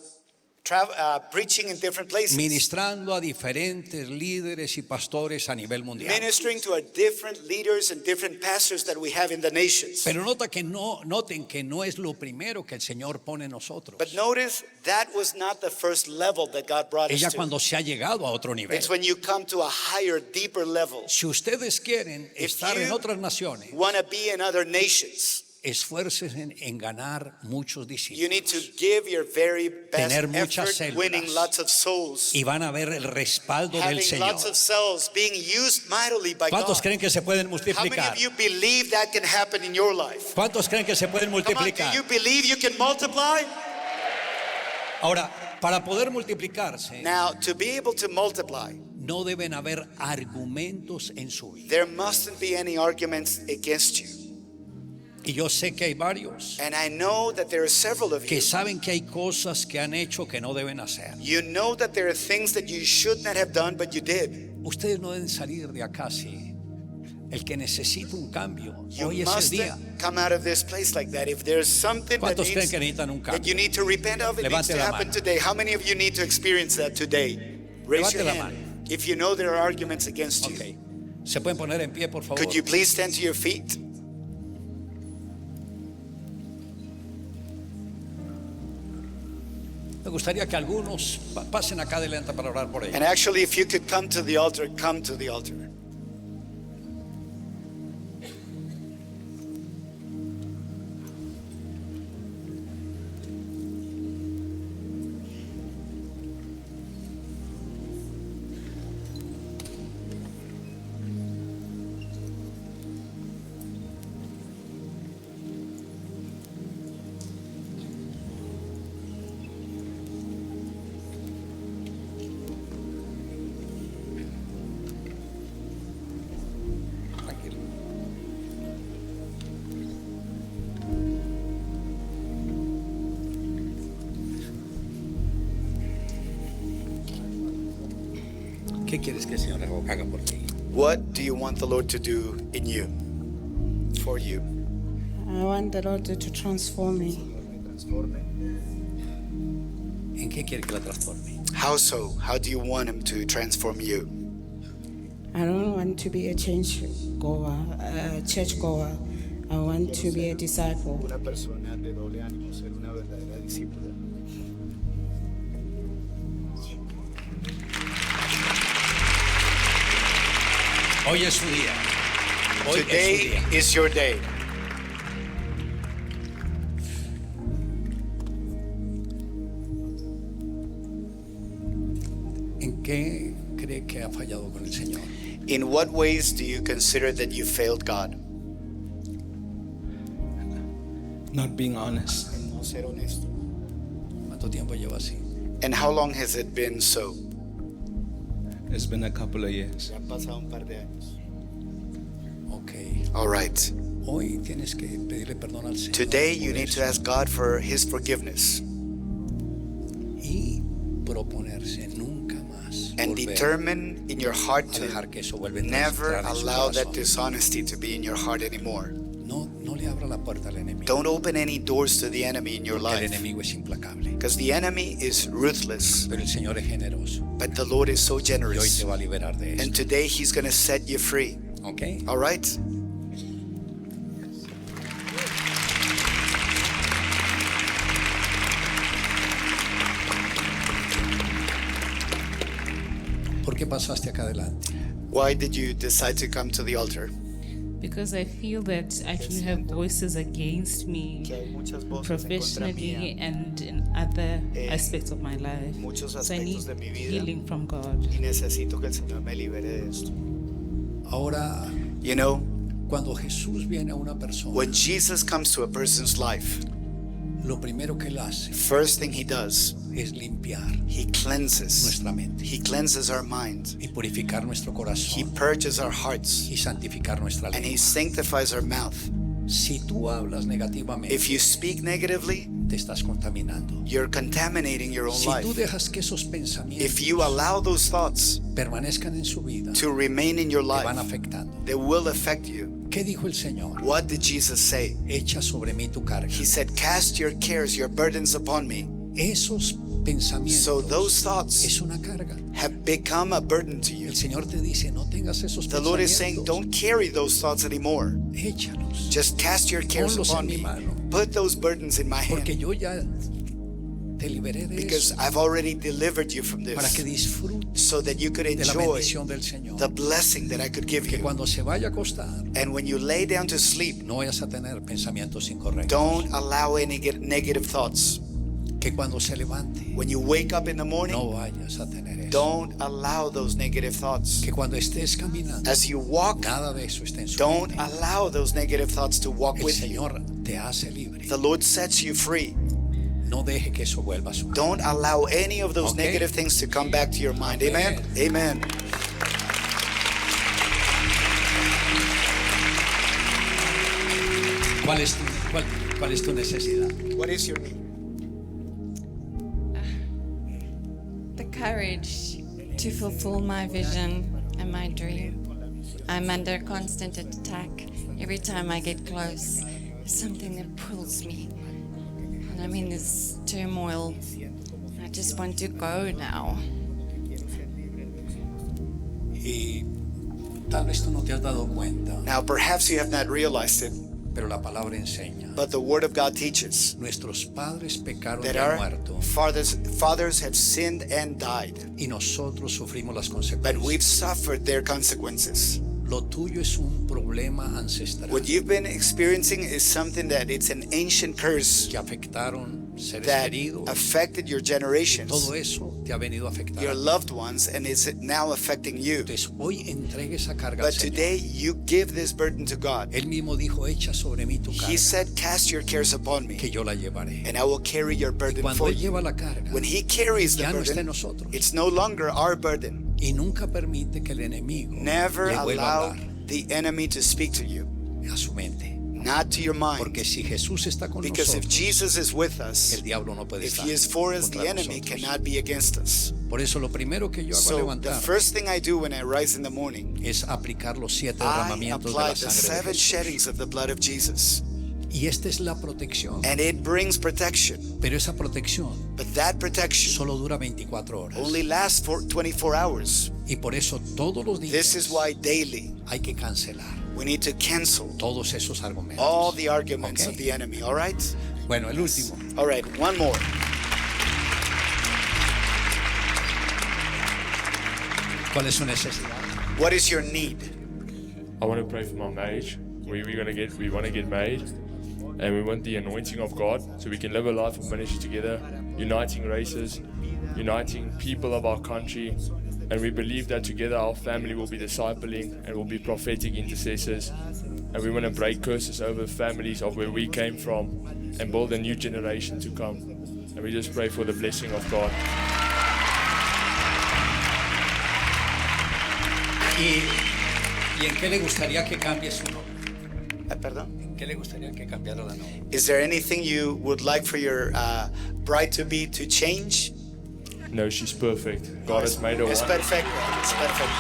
preaching in different places, ministrando a diferentes líderes y pastores a nivel mundial. ministering to our different leaders and different pastors that we have in the nations. Pero noten que no es lo primero que el Señor pone en nosotros. But notice that was not the first level that God brought Es ya us to. cuando se ha llegado a otro nivel. It's when you come to a higher, deeper level. Si ustedes quieren If estar en you otras naciones, want to be in other nations, esfuércense en ganar muchos you need to discípulos. give your very best Tener muchas effort células. winning lots of souls, Y van a ver el respaldo del having Señor. lots of cells being used mightily by ¿Cuántos God. creen que se pueden How many multiplicar? of you believe that can happen in your life? ¿Cuántos creen que se pueden Come on, do multiplicar? you believe you can multiply? Ahora, para poder multiplicarse, Now, to be able to multiply, no deben haber argumentos en su vida. there mustn't be any arguments against you. Y yo sé que hay varios And I know that there are several of que you. saben que hay cosas que han hecho que no deben hacer. You know that there are things that you should not have done, but you did. Ustedes no deben salir de acá así. El que necesita un cambio, You hoy es el mustn't día. come out of this place like that. If there's something that, ¿Cuántos creen needs, que necesitan un that you cambio? need to repent of, it needs Levante to la happen mano. today. How many of you need to experience that today? Raise your Levante la hand. If you know there are arguments against you. Ok. ¿Se pueden poner en pie, por favor? Could you please stand to your feet? Me gustaría que algunos pasen acá adelante para orar por ellos. And actually, if you could come to the altar, come to the altar. Tranquilo. ¿Qué quieres que el Señor haga por ti? What do you want the Lord to do in you, for you? I want the Lord to transform me. ¿En qué quiere que la transforme? How so? How do you want Him to transform you? I don't want to be a change goer, a church goer. I want to be a disciple. Una persona de doble ánimo, ser una verdadera discípula. Hoy es su día. Hoy es su Today día. is your day. ¿En qué cree que ha fallado con el Señor? In what ways do you consider that you failed God? Not being honest. No ser honesto. ¿Cuánto tiempo lleva así? And how long has it been so? It's been a couple of years. Ya han pasado un par de años. Ok. All right. Hoy tienes que pedirle perdón al Señor. Today you por need eso. to ask God for His forgiveness Y proponerse nunca más and volver determine in your heart a dejar to que eso vuelva a never entrar en su allow that corazón. dishonesty to be in your heart anymore. No le abra la puerta al enemigo. Don't open any doors to the enemy in your Porque el life, enemigo es implacable. because the enemy is ruthless, Pero el Señor es generoso. but the Lord is so Y hoy generous. te va a liberar de And esto. today He's going to set you free. ¿Ok? All right? ¿Por qué pasaste acá adelante? Why did you decide to come to the altar? Because I feel that I can have voices against me professionally and in other aspects of my life. muchos So I need aspectos de mi vida. healing from God. Y necesito que el Señor me libere de esto. Ahora, You know, cuando Jesús viene a una persona, when Jesus comes to a person's life, lo primero que él hace first thing He does, es limpiar He cleanses. nuestra mente He cleanses our mind. y purificar nuestro He corazón purges our hearts. y santificar nuestra And He lengua. sanctifies our mouth. Si tú hablas negativamente, If you speak negatively, te estás contaminando. you're contaminating your own Si tú life. dejas que esos pensamientos If you allow those thoughts permanezcan en su vida, to remain in your te van life, afectando. they will affect you. ¿Qué dijo el Señor? What did Jesus say? Echa sobre mí tu carga. He said, cast your cares, your burdens upon me. Esos pensamientos So those thoughts es una carga. have become a burden to you. El Señor te dice, no tengas esos The Lord is saying, pensamientos. don't carry those thoughts anymore. Échalos. Just cast your cares Ponlos upon en mi me. mano. Put those burdens in my Porque hand. yo ya te liberé de Because eso. I've already delivered you from Para que this. disfrutes So that you could de la enjoy bendición del Señor. the blessing that I could give Que you. cuando se vaya a acostar, And when you lay down to sleep, no vayas a tener pensamientos incorrectos. don't allow any negative thoughts. Que cuando se levante, When you wake up in the morning, no vayas a tener eso. don't allow those negative thoughts. Que cuando estés caminando, As you walk, nada de eso esté en su don't mente. allow those negative thoughts to walk El with you. Señor te hace libre. The Lord sets you free. No deje que eso vuelva a su Don't allow any of those Okay. negative things to come back to your mind. Amen. Amen. Amen. ¿Cuál es tu necesidad? What is your need? The courage to fulfill my vision and my dream. I'm under constant attack. Every time I get close, there's something that pulls me. And I'm in this turmoil. I just want to go now. Y tal vez tú no te has dado cuenta, Now, perhaps you have not realized it, pero la palabra enseña. but the Word of God teaches Nuestros padres pecaron that y han our muerto fathers have sinned and died, y nosotros sufrimos las but we've consecuencias. suffered their consequences. Lo tuyo es un problema ancestral What you've been experiencing is something that it's an ancient curse que afectaron seres that queridos. affected your generations, Todo eso te ha venido a afectar. your loved ones, and is now affecting you. Entonces hoy entregue esa carga al But Señor. today you give this burden to God. Él mismo dijo, echa sobre mí tu He carga, said, cast your cares upon me, que yo la llevaré. and I will carry your burden Cuando for Él you. lleva la carga, When He carries the ya no está en burden, nosotros. it's no longer our burden. Y nunca permite que el enemigo Never le vuelva a allow hablar the enemy to speak to you, a su mente. not to your mind. Porque si Jesús está con Because if nosotros, Jesus is with us, el diablo no puede if estar He is for us, the contra enemy nosotros. cannot be against us. Por eso lo primero que yo hago al So the levantar first thing I do when I rise in the morning, es aplicar los 7 I derramamientos de apply la the sangre de 7 Jesús. sheddings of the blood of Jesus. Y esta es la protección. And it brings protection. Pero esa protección But that protection solo dura 24 horas. only lasts for 24 hours. Y por eso todos los días This is why daily hay que cancelar we need to cancel todos esos argumentos. all the arguments Okay. of the enemy, all right? Bueno, el último. All right, one more. ¿Cuál es su necesidad? What is your need? I want to pray for my marriage. We want to get married, and we want the anointing of God so we can live a life of ministry together, uniting races, uniting people of our country, and we believe that together our family will be discipling and will be prophetic intercessors, and we want to break curses over families of where we came from and build a new generation to come, and we just pray for the blessing of God. ¿Y en qué le gustaría que cambie su nombre? Pardon? ¿En qué le gustaría que cambiara la nombre? Is there anything you would like for your bride-to-be to change? No, she's perfect. God has made her It's one. perfect. It's perfect.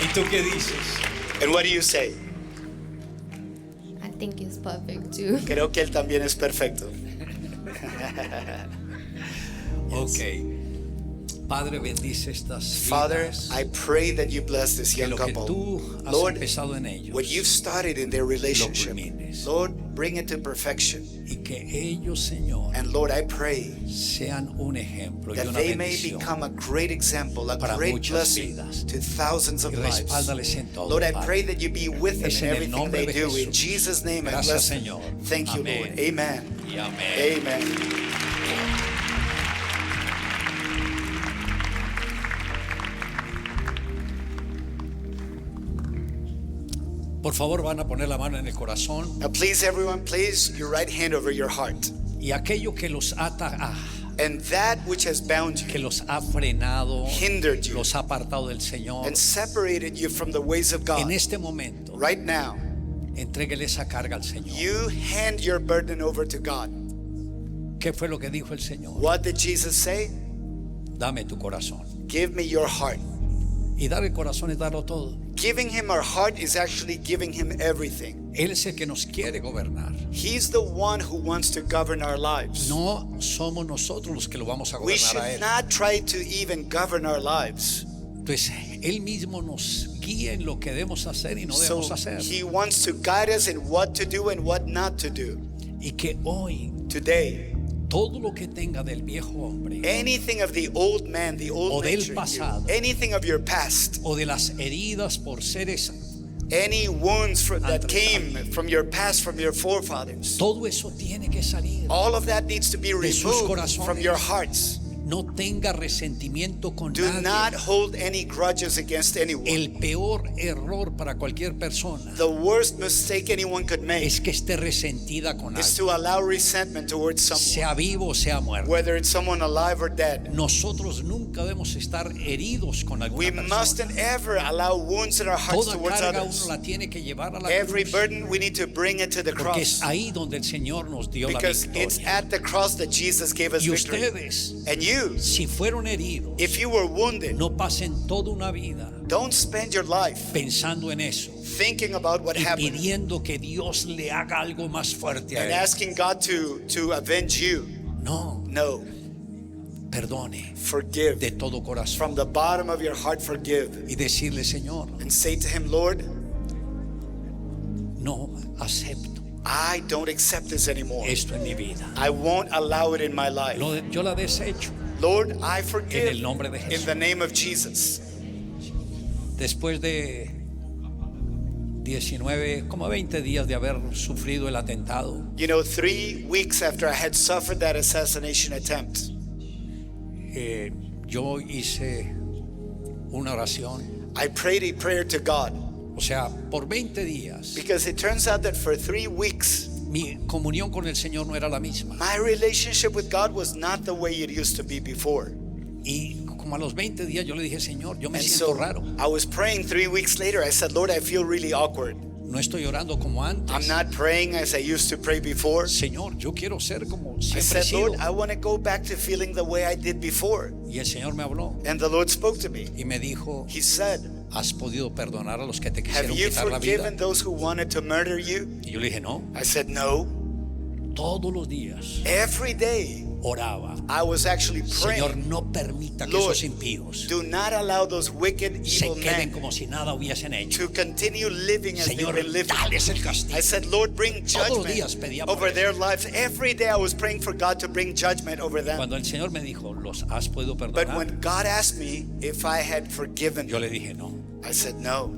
¿Y tú qué dices? And what do you say? I think it's perfect too. Creo que él también es perfecto. Ok. Padre, bendice estas Father, vidas. I pray that you bless this Que young lo que couple. tú has Lord, empezado en ellos, what you've started in their relationship, culmines. Lord, bring it to perfection. y que ellos, Señor, And Lord, I pray sean un ejemplo y that una they may bendición. become a great example, a para great muchas blessing vidas. to thousands of Y lives. respáldales en todo, Lord, I Padre. pray that you be with them Es in en el everything nombre they de do. In Jesús. Jesus' name, I Gracias, bless them. Señor. Thank you, Amén. Lord. Amen. Y amén. Amen. Por favor, van a poner la mano en el corazón Now, please, everyone, place your right hand over your heart. y aquello que los ata, And that which has bound que you los ha frenado, Hindered you. los ha apartado del Señor. and separated you from the ways of God, En este momento, right now, entréguele esa carga al Señor. you hand your burden over to God. ¿Qué fue lo que dijo el Señor? What did Jesus say? Dame tu corazón. Give me your heart. Y dar el corazón es darlo todo. Giving him our heart is actually giving him everything. Él es el que nos quiere gobernar. He's the one who wants to govern our lives. No somos nosotros los que lo vamos a We gobernar a should Él. not try to even govern our lives. Entonces, Él mismo nos guía en lo que debemos hacer y no So debemos hacer. he wants to guide us in what to do and what not to do. Y que hoy, Today, todo lo que tenga del viejo hombre anything of the old man, the O old del nature, in you, pasado. anything of your past, o de las heridas por seres, any wounds that came Antes. from your past, from your forefathers, todo eso tiene que salir. all of that needs to be De sus removed corazones. from your hearts. No tenga resentimiento con Do nadie. not hold any grudges against anyone. El peor error para cualquier persona The worst mistake anyone could make es que esté resentida con is alguien, to allow resentment towards someone, sea vivo o sea muerto. whether it's someone alive or dead. Nosotros nunca debemos estar heridos con We alguna persona. mustn't ever allow wounds in our hearts Toda towards carga others. uno la tiene que llevar a la Every cruz, burden we need to bring it to the porque es cross, ahí donde el Señor nos dio la because it's victoria. at the cross that Jesus gave us Y victory. ustedes, And you, si fueron heridos, if you were wounded, no pasen toda una vida don't spend your life pensando en eso thinking about what y happened pidiendo que Dios le haga algo más fuerte a and él. asking God to avenge you. No, No, perdone forgive. de todo corazón From the bottom of your heart, forgive. y decirle, Señor, And say to him, Lord, no acepto I don't accept this anymore. esto en mi vida. I won't allow it in my life. Yo la desecho. Lord, I En forgive el nombre de in Jesús. the name of Jesus. Después de 19, como 20 días de haber sufrido el atentado, You know, 3 weeks after I had suffered that assassination attempt, yo hice una oración. I prayed a prayer to God, O sea, por 20 días, because it turns out that for 3 weeks, mi comunión con el Señor no era la misma. my relationship with God was not the way it used to be before. Y como a los 20 días yo le dije, Señor, yo me And siento so raro. I was praying 3 weeks later. I said, Lord, I feel really awkward. No estoy orando como I'm antes. not praying as I used to pray before. Señor, yo quiero ser como I siempre he said, sido. Lord, I want to go back to feeling the way I did before. Y el Señor me habló And the Lord spoke to me. y me dijo, He said, ¿has podido perdonar a los que te have quisieron you quitar la vida? forgiven those who wanted to murder you? Y yo le dije, no. I said, no. Todos los días Every day oraba, I was actually Señor, praying, no permita que Lord, esos impíos do not allow those wicked, se evil queden men como si nada hubiesen hecho. to continue living as they've Señor, been living. dales el castigo. I said, Lord, bring Todos los días judgment pedía por over eso. their lives. Every day I was praying for God to bring judgment over them. Cuando el Señor me dijo, ¿los has podido But perdonar? when God asked me if I had forgiven, Yo le dije, no. I said, no.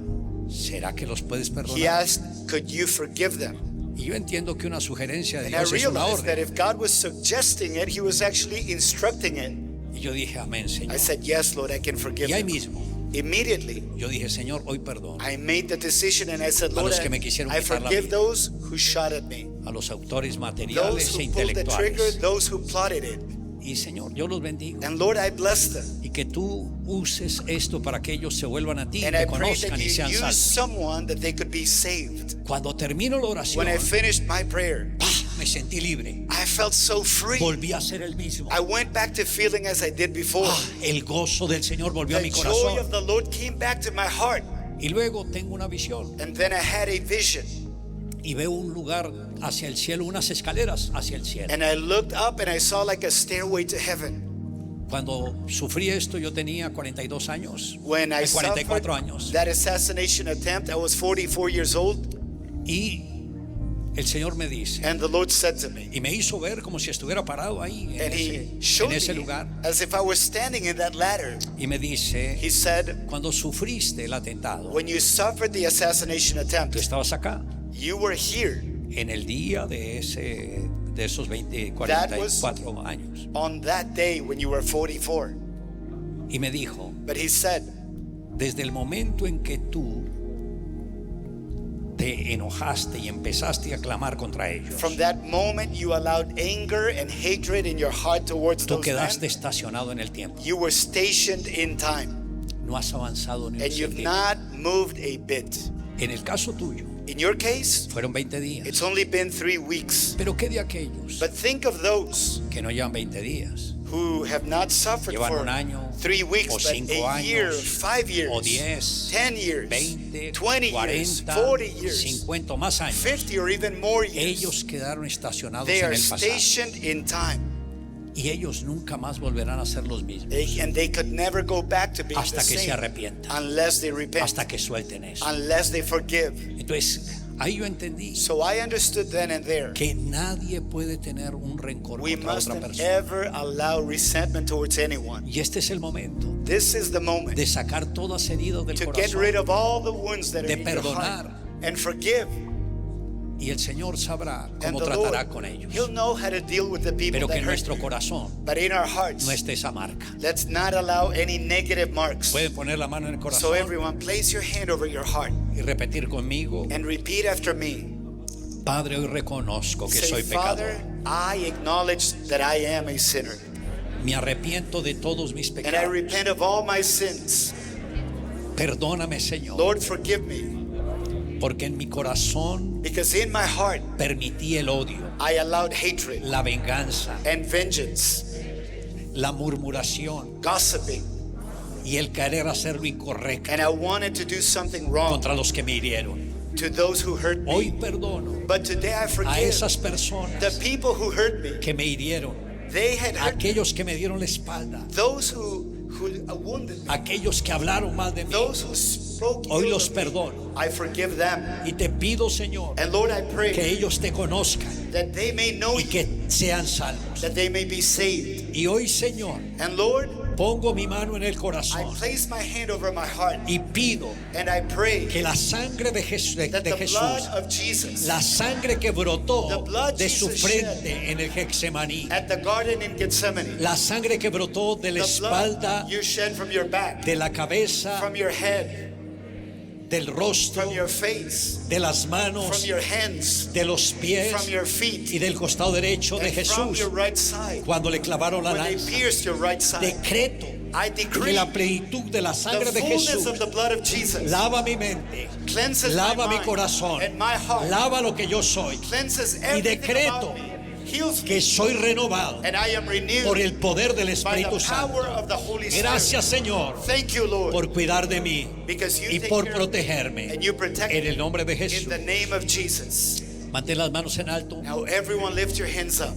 ¿Será que los puedes He perdonar? asked, could you forgive them? Y yo entiendo que una sugerencia de And I Dios es una realized that orden. if God was suggesting it, He was actually instructing it. Y yo dije, amén, Señor. I said, yes, Lord, I can forgive Y ahí them. mismo, Immediately, yo dije, Señor, hoy perdono I made the decision and I said, A Lord, los que me quisieron I quitar la forgive vida. those who shot at me, a los autores those materiales who e pulled the trigger, intelectuales. those who plotted it. Y Señor, yo los bendigo. And Lord, I bless them. Y que tú uses esto para que ellos se vuelvan a ti, And I te pray that conozcan y you sean use salvos. someone that they could be saved. Cuando termino la oración, When I finished my prayer, ¡pah!, me sentí libre. I felt so free. Volví a ser el mismo. I went back to feeling as I did before. ¡Ah! El gozo del Señor volvió a The mi joy corazón. of the Lord came back to my heart. Y luego tengo una visión And then I had a vision. y veo un lugar hacia el cielo, unas escaleras hacia el cielo. And I looked up and I saw like a stairway to heaven. Cuando sufrí esto yo tenía 42 años, When I 44 suffered años. that assassination attempt, I was 44 years old. Y el Señor me dice, And the Lord said to me, y me hizo ver como si estuviera parado ahí and He showed en ese me lugar. as if I was standing in that ladder. Y me dice, He said, cuando sufriste el atentado, when you suffered the assassination tú attempt, estabas acá, you were here en el día de esos 20, That was- 44 años. on that day when you were 44. Y me dijo, But He said, desde el momento en que tú te enojaste y empezaste a clamar contra ellos, from that moment you allowed anger and hatred in your heart towards tú those quedaste men. estacionado en el tiempo. You were stationed in time. No has avanzado ni un And you've centímetro. not moved a bit. En el caso tuyo, In your case, fueron 20 it's días. only been 3 weeks. Pero ¿qué de aquellos But think of those que no llevan 20 días? who have not suffered Llevan for un año, 3 weeks, o but 5 a year, años, 5 years, o 10, 10 years, 20, 20 years, 40, 40 years, 50 o más años. 50 or even more years. Ellos quedaron estacionados They en are el pasado. stationed in time. Y ellos nunca más volverán a ser los mismos. And they could never go back to being Hasta the que se same arrepientan. unless they repent, Hasta que suelten eso. unless they forgive. Entonces, ahí yo entendí So I understood then and there. que nadie puede tener un rencor We contra otra mustn't persona. ever allow resentment towards anyone. Y este es el momento This is the moment de sacar todas heridas del to get rid corazón. of all the wounds that are De in your heart perdonar. and forgive. Y el Señor sabrá And cómo the tratará Lord, con ellos. He'll know how to deal with the people Pero que that en hurt nuestro you. corazón But in our hearts, no esté esa marca. let's not allow any negative marks. Pueden poner la mano en el So corazón everyone, place your hand over your heart y repetir conmigo: and repeat after me. Padre, hoy reconozco que Say, soy Father, pecador. I acknowledge that I am a sinner. Me arrepiento de todos mis And I pecados. repent of all my sins. Perdóname, Señor, Lord, forgive me. porque en mi corazón Because in my heart, permití el odio, I allowed hatred la venganza, and vengeance, la murmuración gossiping, y el querer hacer lo incorrecto and I wanted to do something wrong contra los que me hirieron. to those who hurt Hoy me. perdono But today I a forgive esas the personas people who hurt me. que me hirieron, They had hurt me. aquellos que me dieron la espalda, Those who wounded me. aquellos que hablaron mal de mí. Those who spoke Hoy ill los of me. perdono. I forgive them. Y te pido, Señor, And Lord, I que pray ellos te conozcan that they may know y you, que sean salvos. that they may be saved. Y hoy, Señor, And Lord, pongo mi mano en el I corazón place my hand over my heart y pido and I pray que la sangre de Jesús, that the blood Jesús, of Jesus la sangre que brotó The blood de su Jesus frente en el Getsemaní, at the garden in Gethsemane, la sangre que brotó de la the espalda, blood you shed from your back, de la cabeza, from your head, del rostro, from your face, de las from manos, your hands, de los pies from your feet, y del costado derecho de and from Jesús your right side. cuando le clavaron la When they lanza. pierced your right side, Decreto I que decree la plenitud de la sangre the de fullness Jesús of the blood of Jesus lava mi mente, cleanses lava my mi mind corazón, and my heart, lava lo que yo soy, cleanses y everything decreto about me, heals me, que soy renovado and I am renewed por el poder del by Espíritu the power Santo. of the Holy Spirit. Gracias, Señor, Thank you, Lord, por cuidar de mí because you y take por care protegerme and you protect en el me nombre de in Jesús. the name of Jesus. Mantén las manos en alto. Now everyone lift your hands up.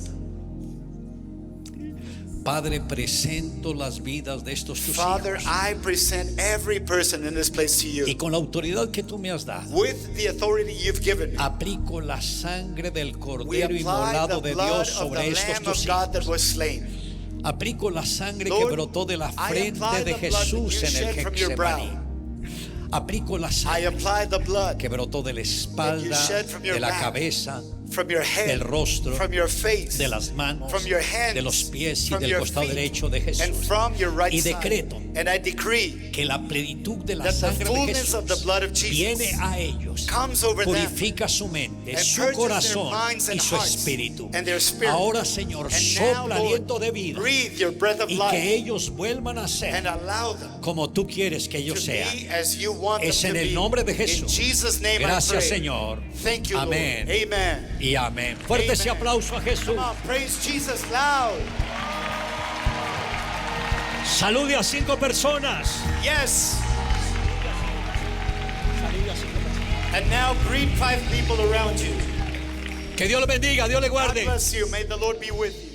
Padre, presento las vidas de estos tus Father, hijos I present every person in this place to y you. con la autoridad que tú me has dado. With the authority you've given me, Aplico la sangre del we Cordero apply inmolado the de blood Dios of sobre the estos Lamb tus of God that hijos. was slain. Aplico la sangre que Lord, brotó de la I frente apply de the blood that Jesús you en el shed from your Getsemaní. brow. Aplico la I sangre apply the blood que brotó de la espalda, shed from your de la back, cabeza, from your head, del rostro, from your face, de las manos, from your hands, de los pies y from del your costado feet, derecho de and Jesús. from your right Y side. decreto And I decree que la plenitud de la that the sangre de fullness of the Jesús blood of Jesus viene a ellos, comes over them purifica su mente, and su purges their corazón minds y and su hearts espíritu. and their spirit. Ahora, Señor, And now, sopla Lord, aliento de vida breathe your breath of y life que ellos vuelvan a and ser allow them como tú quieres que to ellos sean. be as you want Es them en to el be. nombre de In Jesús. Jesus' name Gracias, I pray. Señor. Thank you, Amén. Lord. Amen. Y amén. Fuerte ese Amen. aplauso a Jesús. Come on, praise Jesus loud. Salude a 5 personas. Yes. And now greet 5 people around you. Que Dios le bendiga, Dios le God guarde. bless you. May the Lord be with you.